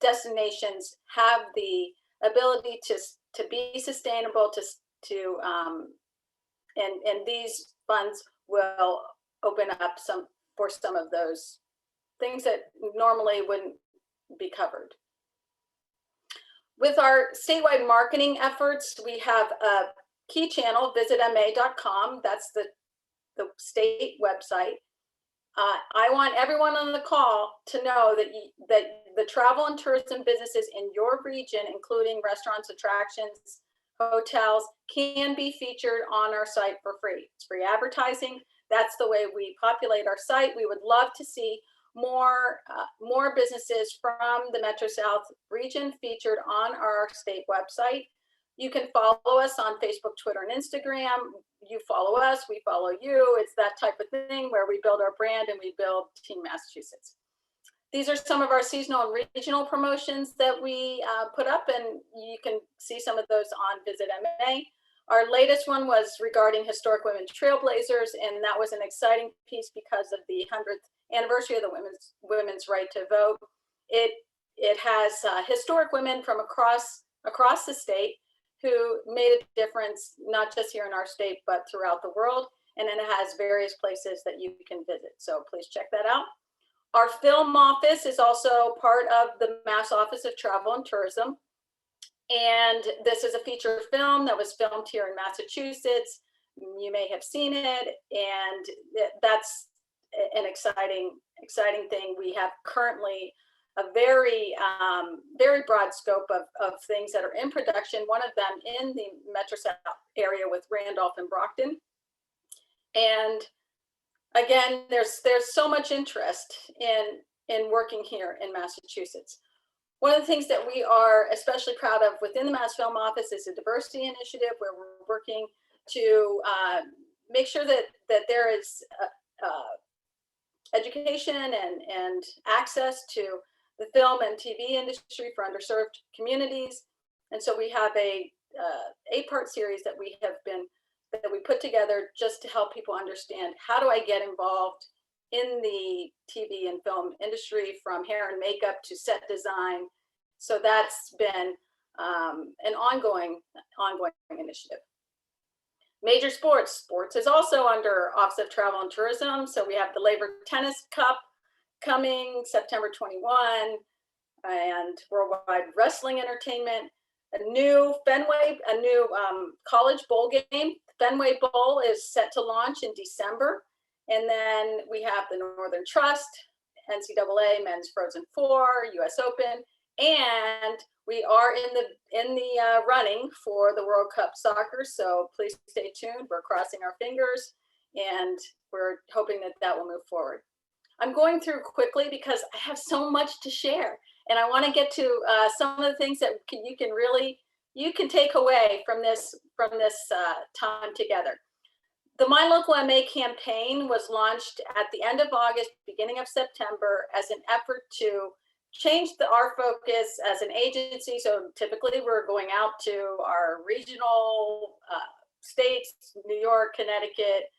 destinations have the ability to be sustainable, and these funds will open up for some of those things that normally wouldn't be covered. With our statewide marketing efforts, we have a key channel, visitma.com. That's the state website. I want everyone on the call to know that the travel and tourism businesses in your region, including restaurants, attractions, hotels, can be featured on our site for free. It's free advertising. That's the way we populate our site. We would love to see more businesses from the Metro South region featured on our state website. You can follow us on Facebook, Twitter, and Instagram. You follow us, we follow you. It's that type of thing where we build our brand and we build Team Massachusetts. These are some of our seasonal and regional promotions that we put up, and you can see some of those on Visit MA. Our latest one was regarding historic women trailblazers, and that was an exciting piece because of the 100th anniversary of the women's right to vote. It has historic women from across the state who made a difference, not just here in our state, but throughout the world. And then it has various places that you can visit. So please check that out. Our film office is also part of the Mass Office of Travel and Tourism. And this is a feature film that was filmed here in Massachusetts. You may have seen it, and that's an exciting thing. We have currently a very broad scope of things that are in production. One of them in the Metro South area with Randolph and Brockton. And again, there's so much interest in working here in Massachusetts. One of the things that we are especially proud of within the Mass Film Office is a diversity initiative where we're working to make sure that there is education and access to the film and TV industry for underserved communities. And so we have a 8-part series that we put together just to help people understand, how do I get involved in the TV and film industry, from hair and makeup to set design. So that's been an ongoing initiative. Major sports is also under Office of Travel and Tourism. So we have the Labor Tennis Cup coming September 21, and Worldwide Wrestling Entertainment, a new college bowl game. Fenway Bowl is set to launch in December. And then we have the Northern Trust, NCAA Men's Frozen Four, US Open, and we are in the running for the World Cup Soccer. So please stay tuned. We're crossing our fingers, and we're hoping that will move forward. I'm going through quickly because I have so much to share, and I want to get to some of the things that you can take away from this time together. The My Local MA campaign was launched at the end of August, beginning of September, as an effort to change our focus as an agency. So typically we're going out to our regional states, New York, Connecticut,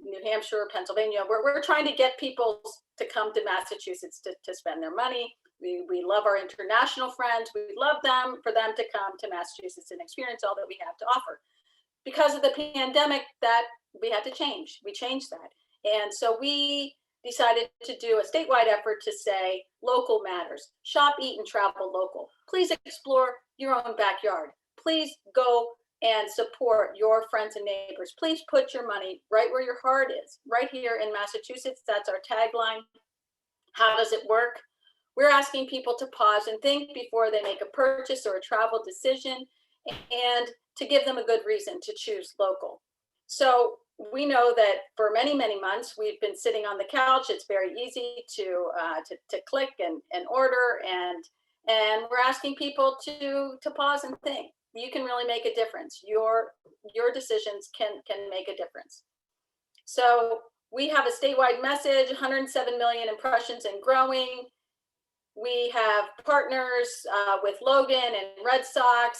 New Hampshire, Pennsylvania. We're trying to get people to come to Massachusetts to spend their money. We love our international friends. We love for them to come to Massachusetts and experience all that we have to offer. Because of the pandemic, that we had to change. We changed that. And so we decided to do a statewide effort to say local matters. Shop, eat, and travel local. Please explore your own backyard. Please go and support your friends and neighbors. Please put your money right where your heart is. Right here in Massachusetts, that's our tagline. How does it work? We're asking people to pause and think before they make a purchase or a travel decision, and to give them a good reason to choose local. So we know that for many, many months, we've been sitting on the couch. It's very easy to click and order, and we're asking people to pause and think. You can really make a difference. Your decisions can make a difference. So we have a statewide message, 107 million impressions and growing. We have partners with Logan and Red Sox,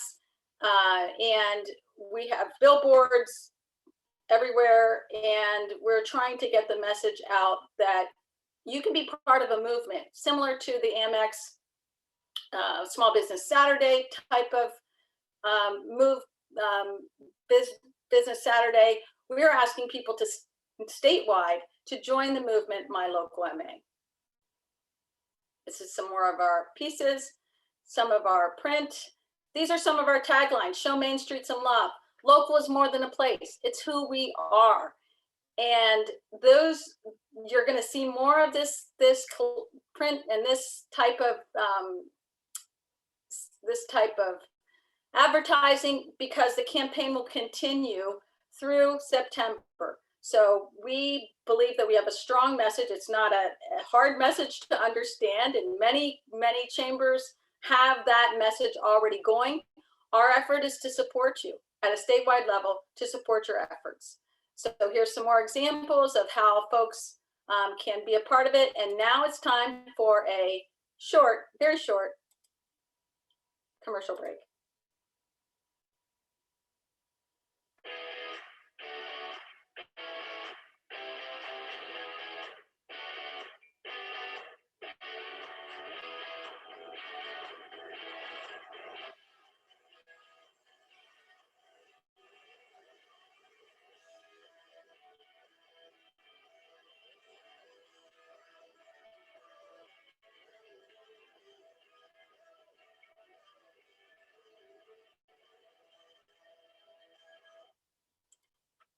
and we have billboards everywhere. And we're trying to get the message out that you can be part of a movement similar to the Amex Small Business Saturday type of Business Saturday. We're asking people to statewide to join the movement, My Local MA. This is some more of our pieces, some of our print. These are some of our taglines: show Main Street some love. Local is more than a place, it's who we are. And those, you're going to see more of this print and this type of advertising, because the campaign will continue through September. So we believe that we have a strong message. It's not a hard message to understand, and many chambers have that message already going. Our effort is to support you at a statewide level, to support your efforts. So here's some more examples of how folks can be a part of it. And now it's time for a short, very short commercial break.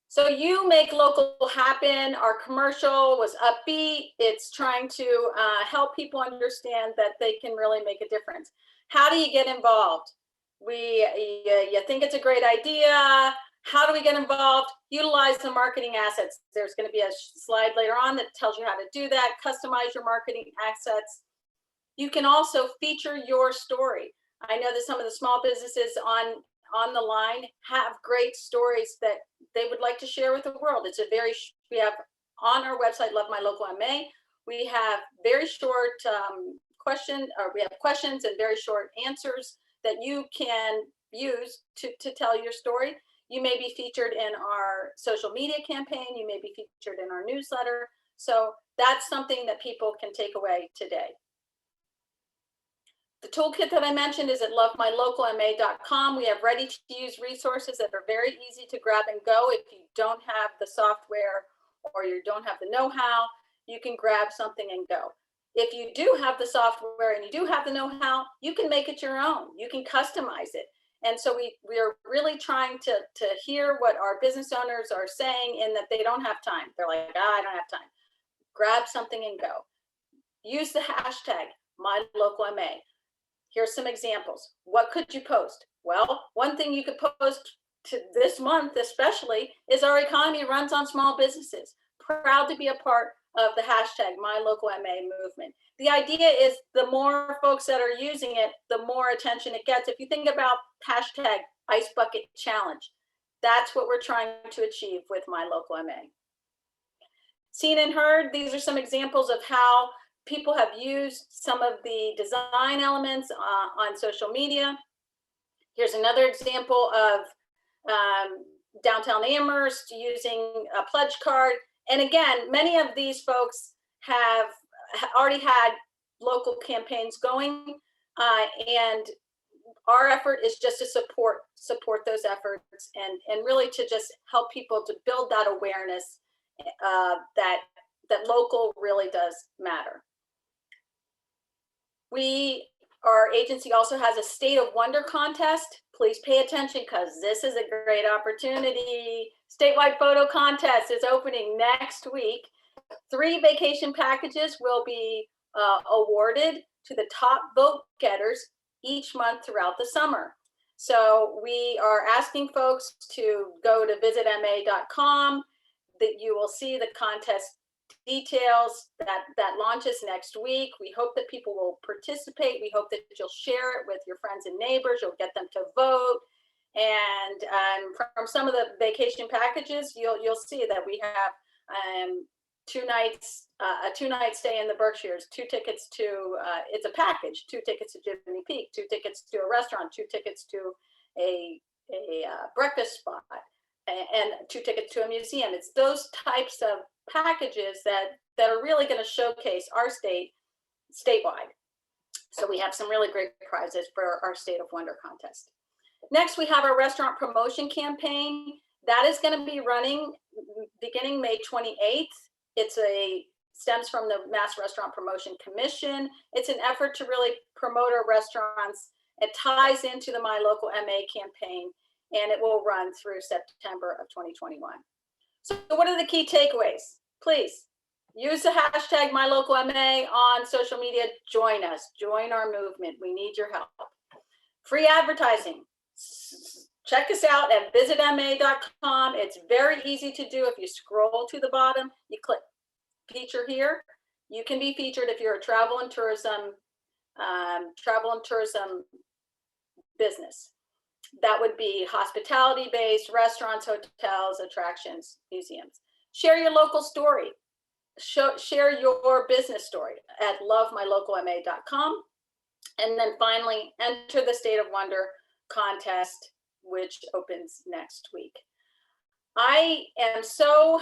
So you make local happen. Our commercial was upbeat. It's trying to help people understand that they can really make a difference. How do you get involved? You think it's a great idea. How do we get involved? Utilize the marketing assets. There's going to be a slide later on that tells you how to do that. Customize your marketing assets. You can also feature your story. I know that some of the small businesses on the line have great stories that they would like to share with the world. It's we have on our website, Love My Local MA, we have very short we have questions and very short answers that you can use to tell your story. You may be featured in our social media campaign. You may be featured in our newsletter. So that's something that people can take away today. The toolkit that I mentioned is at lovemylocalma.com. We have ready-to-use resources that are very easy to grab and go. If you don't have the software or you don't have the know-how, you can grab something and go. If you do have the software and you do have the know-how, you can make it your own. You can customize it. And so we are really trying to hear what our business owners are saying, in that they don't have time. They're like, I don't have time. Grab something and go. Use the hashtag #MyLocalMA. Here's some examples. What could you post? Well, one thing you could post to this month especially is our economy runs on small businesses. Proud to be a part of the hashtag #MyLocalMA movement. The idea is the more folks that are using it, the more attention it gets. If you think about hashtag Ice Bucket Challenge, that's what we're trying to achieve with #MyLocalMA. Seen and heard, these are some examples of how people have used some of the design elements on social media. Here's another example of downtown Amherst using a pledge card. And again, many of these folks have already had local campaigns going, and our effort is just to support those efforts and really to just help people to build that awareness that local really does matter. Our agency also has a State of Wonder contest. Please pay attention, because this is a great opportunity. Statewide photo contest is opening next week. 3 vacation packages will be awarded to the top vote getters each month throughout the summer. So we are asking folks to go to visitma.com, that you will see the contest details that launches next week. We hope that people will participate. We hope that you'll share it with your friends and neighbors. You'll get them to vote. And from some of the vacation packages, you'll see that we have 2 nights, a 2-night stay in the Berkshires, 2 tickets to, it's a package, 2 tickets to Jiminy Peak, 2 tickets to a restaurant, 2 tickets to a breakfast spot, and 2 tickets to a museum. It's those types of packages that are really going to showcase our state statewide. So we have some really great prizes for our State of Wonder contest. Next, we have our restaurant promotion campaign. That is going to be running beginning May 28th. Stems from the Mass Restaurant Promotion Commission. It's an effort to really promote our restaurants. It ties into the My Local MA campaign, and it will run through September of 2021. So what are the key takeaways? Please use the hashtag MyLocalMA on social media. Join us, join our movement. We need your help. Free advertising. Check us out at visitma.com. It's very easy to do. If you scroll to the bottom, you click feature here. You can be featured if you're a travel and tourism business. That would be hospitality-based, restaurants, hotels, attractions, museums. Share your local story. Share your business story at lovemylocalma.com. And then finally, enter the State of Wonder contest, which opens next week. I am so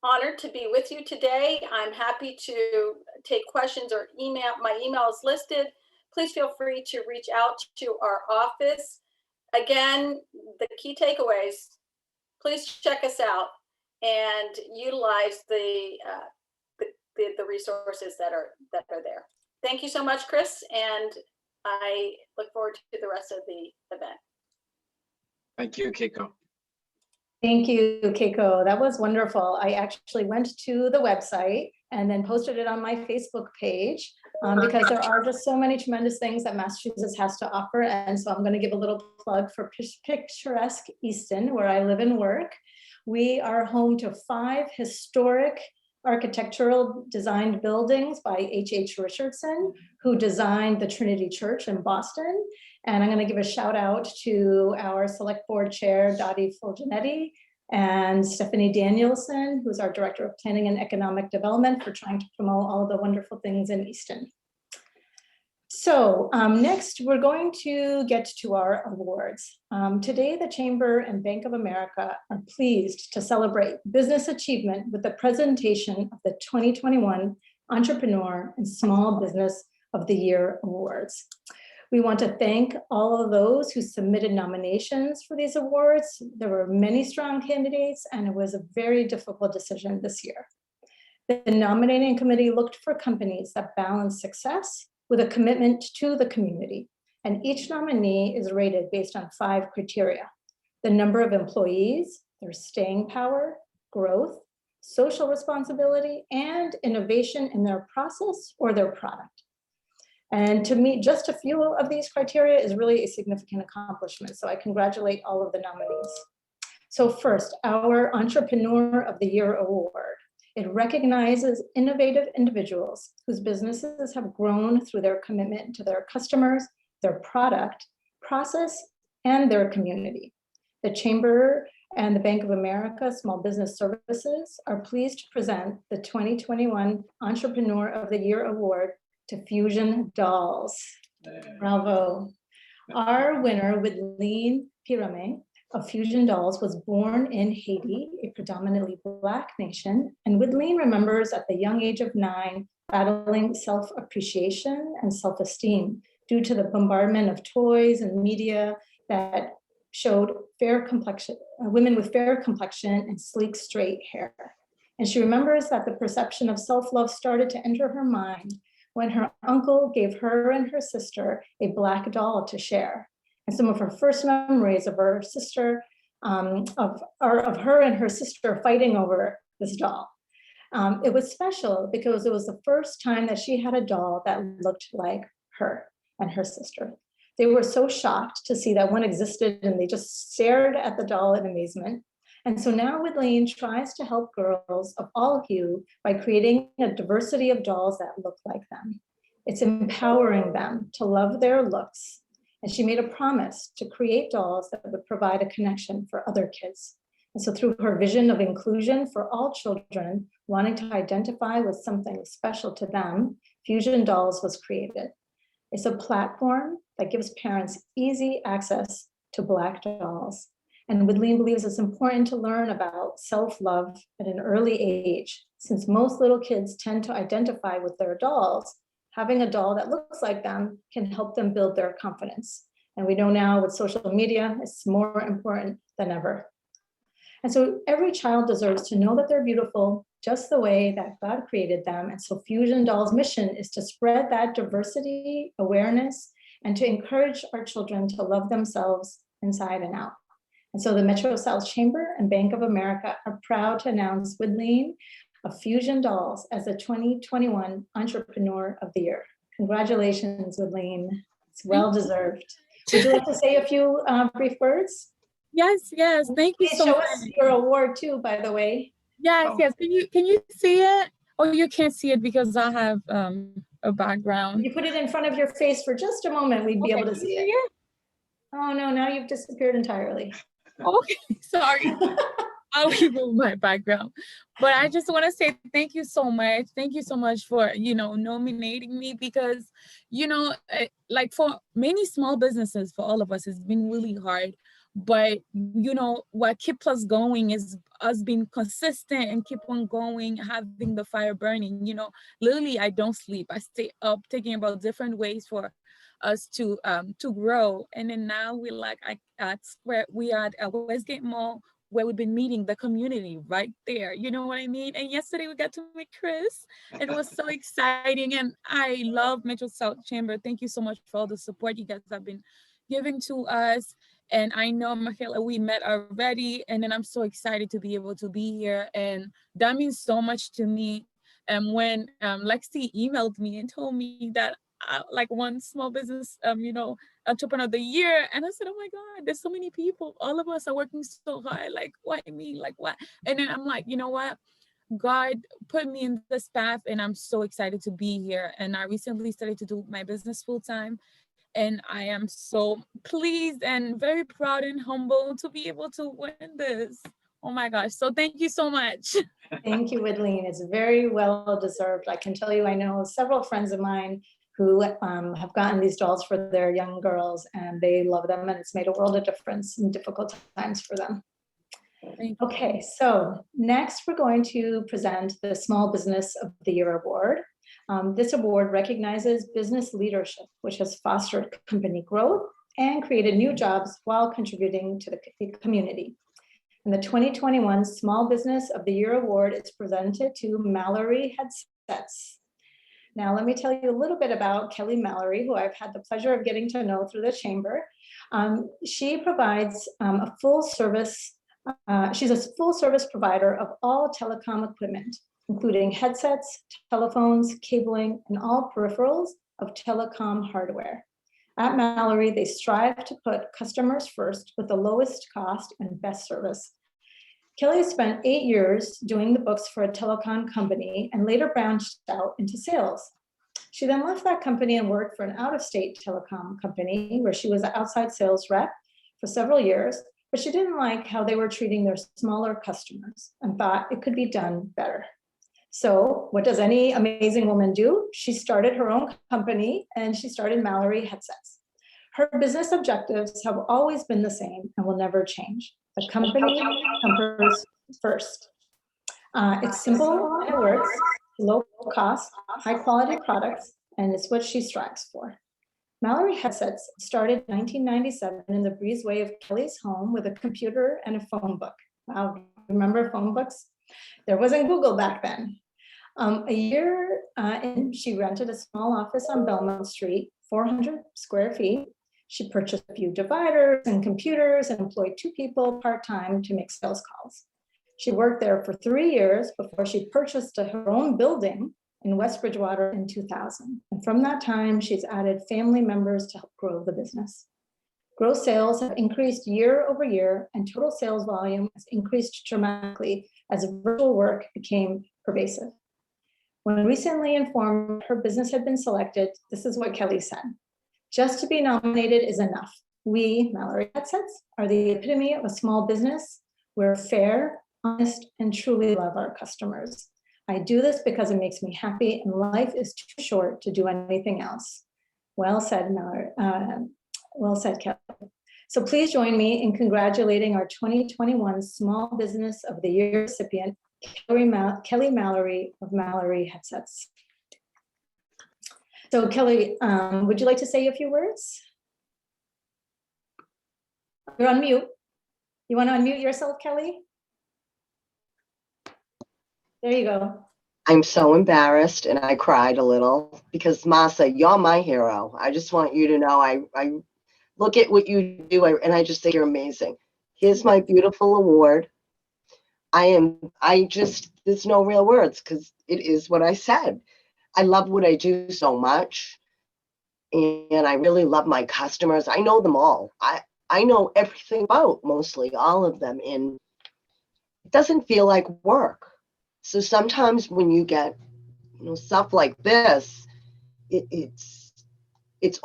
honored to be with you today. I'm happy to take questions or email. My email is listed. Please feel free to reach out to our office. Again, the key takeaways, please check us out and utilize the resources that are there. Thank you so much, Chris, and I look forward to the rest of the event. Thank you, Keiko. Thank you, Keiko. That was wonderful. I actually went to the website and then posted it on my Facebook page because there are just so many tremendous things that Massachusetts has to offer. And so I'm going to give a little plug for picturesque Easton, where I live and work. We are home to 5 historic architectural designed buildings by H.H. Richardson, who designed the Trinity Church in Boston. And I'm going to give a shout out to our select board chair, Dottie Fulgenetti, and Stephanie Danielson, who's our director of planning and economic development, for trying to promote all the wonderful things in Easton. So next, we're going to get to our awards. Today, the Chamber and Bank of America are pleased to celebrate business achievement with the presentation of the 2021 Entrepreneur and Small Business of the Year Awards. We want to thank all of those who submitted nominations for these awards. There were many strong candidates, and it was a very difficult decision this year. The nominating committee looked for companies that balance success with a commitment to the community, and each nominee is rated based on 5 criteria: the number of employees, their staying power, growth, social responsibility, and innovation in their process or their product. And to meet just a few of these criteria is really a significant accomplishment. So I congratulate all of the nominees. So first, our Entrepreneur of the Year Award. It recognizes innovative individuals whose businesses have grown through their commitment to their customers, their product, process, and their community. The Chamber and the Bank of America Small Business Services are pleased to present the 2021 Entrepreneur of the Year Award to Fusion Dolls. Bravo. Our winner, Widline Pyrame of Fusion Dolls, was born in Haiti, a predominantly Black nation, and Widline remembers at the young age of 9 battling self-appreciation and self-esteem due to the bombardment of toys and media that showed fair complexion, women with fair complexion and sleek, straight hair. And she remembers that the perception of self-love started to enter her mind when her uncle gave her and her sister a Black doll to share. And some of her first memories of her sister, of her and her sister fighting over this doll. It was special because it was the first time that she had a doll that looked like her and her sister. They were so shocked to see that one existed, and they just stared at the doll in amazement. And so now Widline tries to help girls of all hue by creating a diversity of dolls that look like them. It's empowering them to love their looks. And she made a promise to create dolls that would provide a connection for other kids. And so through her vision of inclusion for all children wanting to identify with something special to them, Fusion Dolls was created. It's a platform that gives parents easy access to Black dolls. And Widline believes it's important to learn about self-love at an early age. Since most little kids tend to identify with their dolls, having a doll that looks like them can help them build their confidence. And we know now with social media, it's more important than ever. And so every child deserves to know that they're beautiful just the way that God created them. And so Fusion Dolls' mission is to spread that diversity, awareness, and to encourage our children to love themselves inside and out. And so the Metro South Chamber and Bank of America are proud to announce Widline of Fusion Dolls as the 2021 Entrepreneur of the Year. Congratulations, Widline. It's well-deserved. Would you like to say a few brief words? Yes, thank you Please so show much. us your award too, by the way. Yes, can you see it? Oh, you can't see it because I have a background. You put it in front of your face for just a moment, we'd be able to can see you it. Oh no, now you've disappeared entirely. Okay, sorry. I'll remove my background. But I just want to say thank you so much. Thank you so much for, nominating me because, like for many small businesses, for all of us, it's been really hard. But, what keeps us going is us being consistent and keep on going, having the fire burning. Literally, I don't sleep. I stay up thinking about different ways for us to grow. And then now we at Westgate Mall, where we've been meeting the community right there. You know what I mean? And yesterday we got to meet Chris. It was so exciting. And I love Metro South Chamber. Thank you so much for all the support you guys have been giving to us. And I know, Michaela, we met already. And then I'm so excited to be able to be here. And that means so much to me. And when Lexi emailed me and told me that like one small business, entrepreneur of the year. And I said, oh my God, there's so many people. All of us are working so hard. Like, why me? Like, what? And then I'm like, you know what? God put me in this path and I'm so excited to be here. And I recently started to do my business full time. And I am so pleased and very proud and humble to be able to win this. Oh my gosh. So thank you so much. Thank you, Widline. It's very well deserved. I can tell you, I know several friends of mine who have gotten these dolls for their young girls and they love them and it's made a world of difference in difficult times for them. Okay, so next we're going to present the Small Business of the Year Award. This award recognizes business leadership, which has fostered company growth and created new jobs while contributing to the community. And the 2021 Small Business of the Year Award is presented to Mallory Headsets. Now, let me tell you a little bit about Kelly Mallory, who I've had the pleasure of getting to know through the chamber. She provides a full service, she's a full service provider of all telecom equipment, including headsets, telephones, cabling, and all peripherals of telecom hardware. At Mallory, they strive to put customers first with the lowest cost and best service. Kelly spent 8 years doing the books for a telecom company and later branched out into sales. She then left that company and worked for an out-of-state telecom company where she was an outside sales rep for several years, but she didn't like how they were treating their smaller customers and thought it could be done better. So what does any amazing woman do? She started her own company and she started Mallory Headsets. Her business objectives have always been the same and will never change. The company comes first. It's simple and it works, low cost, high quality products, and it's what she strives for. Mallory Headsets started in 1997 in the breezeway of Kelly's home with a computer and a phone book. Wow, remember phone books? There wasn't Google back then. A year in, she rented a small office on Belmont Street, 400 square feet. She purchased a few dividers and computers and employed 2 people part-time to make sales calls. She worked there for 3 years before she purchased her own building in West Bridgewater in 2000. And from that time, she's added family members to help grow the business. Gross sales have increased year over year and total sales volume has increased dramatically as virtual work became pervasive. When recently informed her business had been selected, this is what Kelly said. Just to be nominated is enough. We, Mallory Headsets, are the epitome of a small business We're fair, honest, and truly love our customers. I do this because it makes me happy, and life is too short to do anything else. Well said, Mallory. Well said, Kelly. So please join me in congratulating our 2021 Small Business of the Year recipient, Kelly Mallory of Mallory Headsets. So Kelly, would you like to say a few words? You're on mute. You want to unmute yourself, Kelly? There you go. I'm so embarrassed and I cried a little because Masa, you're my hero. I just want you to know I look at what you do and I just think you're amazing. Here's my beautiful award. There's no real words because it is what I said. I love what I do so much. And I really love my customers. I know them all. I know everything about mostly all of them. And it doesn't feel like work. So sometimes when you get, stuff like this, it's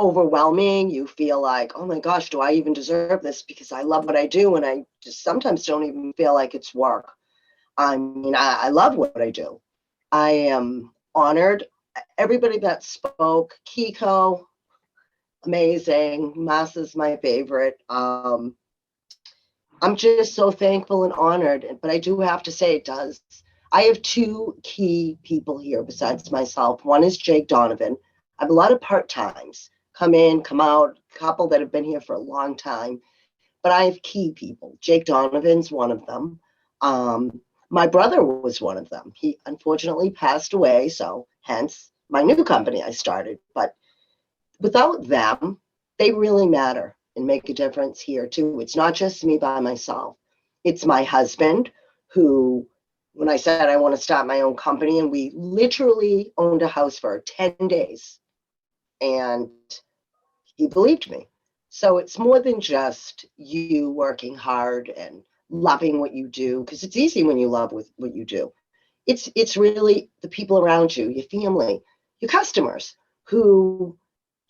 overwhelming. You feel like, oh my gosh, do I even deserve this? Because I love what I do. And I just sometimes don't even feel like it's work. I mean, I love what I do. I am honored. Everybody that spoke, Keiko, amazing. Masa's my favorite. I'm just so thankful and honored. But I do have to say it does. I have two key people here besides myself. One is Jake Donovan. I have a lot of part-times, come in, come out, a couple that have been here for a long time. But I have key people. Jake Donovan's one of them. My brother was one of them. He unfortunately passed away, so hence my new company I started. But without them, they really matter and make a difference here too. It's not just me by myself. It's my husband who, when I said I want to start my own company, and we literally owned a house for 10 days, and he believed me. So it's more than just you working hard and loving what you do, because it's easy when you love what you do. It's really the people around you, your family, your customers who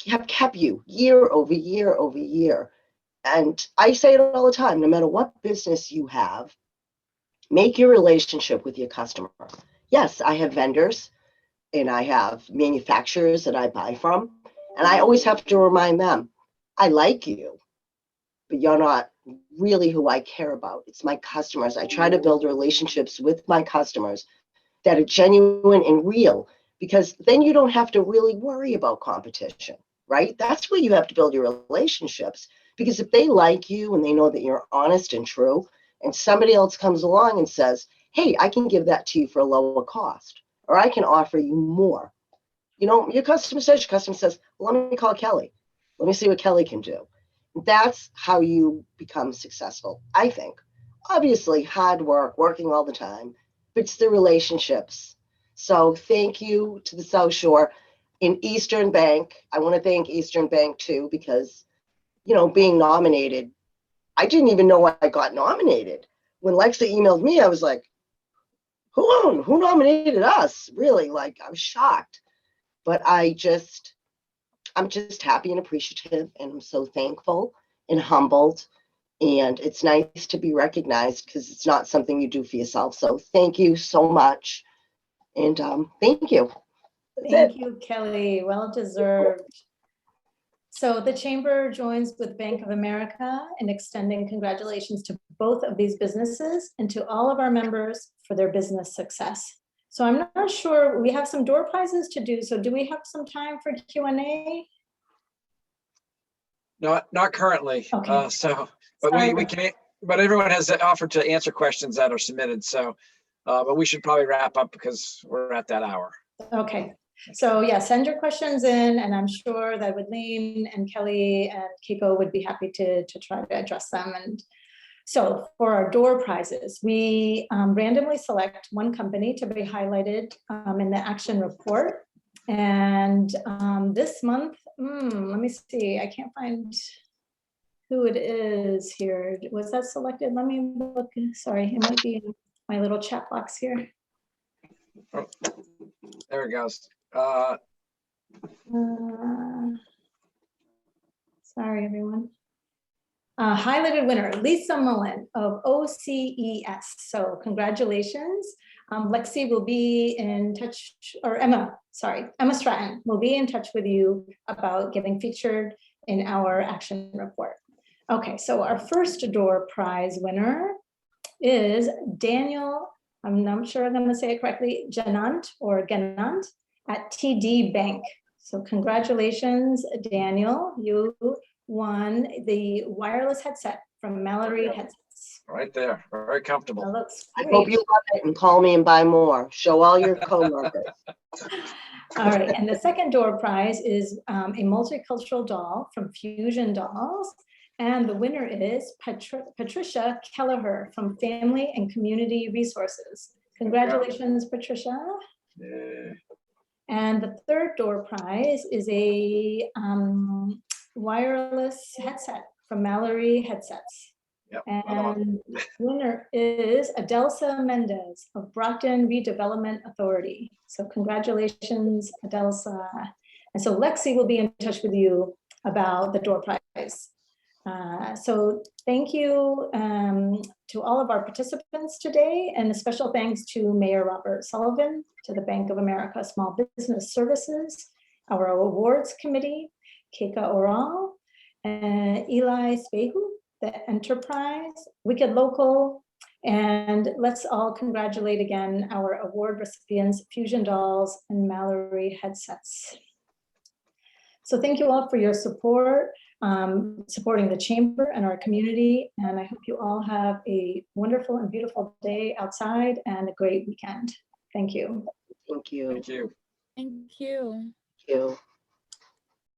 have kept you year over year over year. And I say it all the time, no matter what business you have, make your relationship with your customer. Yes, I have vendors and I have manufacturers that I buy from, and I always have to remind them, I like you, but you're not really who I care about. It's my customers. I try to build relationships with my customers that are genuine and real, because then you don't have to really worry about competition, right? That's where you have to build your relationships, because if they like you and they know that you're honest and true, and somebody else comes along and says, hey, I can give that to you for a lower cost, or I can offer you more. Your customer says, well, let me call Kelly. Let me see what Kelly can do. That's how you become successful, I think. Obviously, hard work, working all the time, but it's the relationships. So thank you to the South Shore. In Eastern Bank, I want to thank Eastern Bank too, because, being nominated, I didn't even know I got nominated. When Lexa emailed me, I was like, who nominated us? Really, I was shocked. But I'm just happy and appreciative, and I'm so thankful and humbled. And it's nice to be recognized, because it's not something you do for yourself. So thank you so much. And thank you. Thank you, Kelly. Well deserved. So the Chamber joins with Bank of America in extending congratulations to both of these businesses and to all of our members for their business success. So I'm not sure, we have some door prizes to do. So do we have some time for Q&A? Not currently. Okay. But we can. But everyone has offered to answer questions that are submitted. So, but we should probably wrap up because we're at that hour. Okay. So yeah, send your questions in, and I'm sure that Widline and Kelly and Keiko would be happy to try to address them. And so for our door prizes, we randomly select one company to be highlighted in the action report. And this month, let me see, I can't find who it is here. Was that selected? Let me look. Sorry, it might be in my little chat box here. Oh, there it goes. Sorry, everyone. Highlighted winner, Lisa Mullen of OCES. So congratulations. Lexi will be in touch, or Emma Stratton will be in touch with you about getting featured in our action report. Okay, so our first door prize winner is Daniel, I'm not sure I'm gonna say it correctly, Genant at TD Bank. So congratulations, Daniel. You won the wireless headset from Mallory Headsets. Right there, very comfortable. That looks I great. hope you love it and call me and buy more. Show all your coworkers. All right, and the second door prize is a multicultural doll from Fusion Dolls. And the winner is Patricia Kelleher from Family and Community Resources. Congratulations, Patricia. Yeah. And the third door prize is a wireless headset from Mallory Headsets. Yep, another one. And the winner is Adelsa Mendez of Brockton Redevelopment Authority. So congratulations, Adelsa. And so Lexi will be in touch with you about the door prize. So thank you to all of our participants today, and a special thanks to Mayor Robert Sullivan, to the Bank of America Small Business Services, our awards committee, Keiko Orrall, Eli Spehu, the Enterprise, Wicked Local, and let's all congratulate again our award recipients, Fusion Dolls and Mallory Headsets. So thank you all for your support, supporting the chamber and our community, and I hope you all have a wonderful and beautiful day outside and a great weekend. Thank you. Thank you. Thank you. Thank you. Thank you.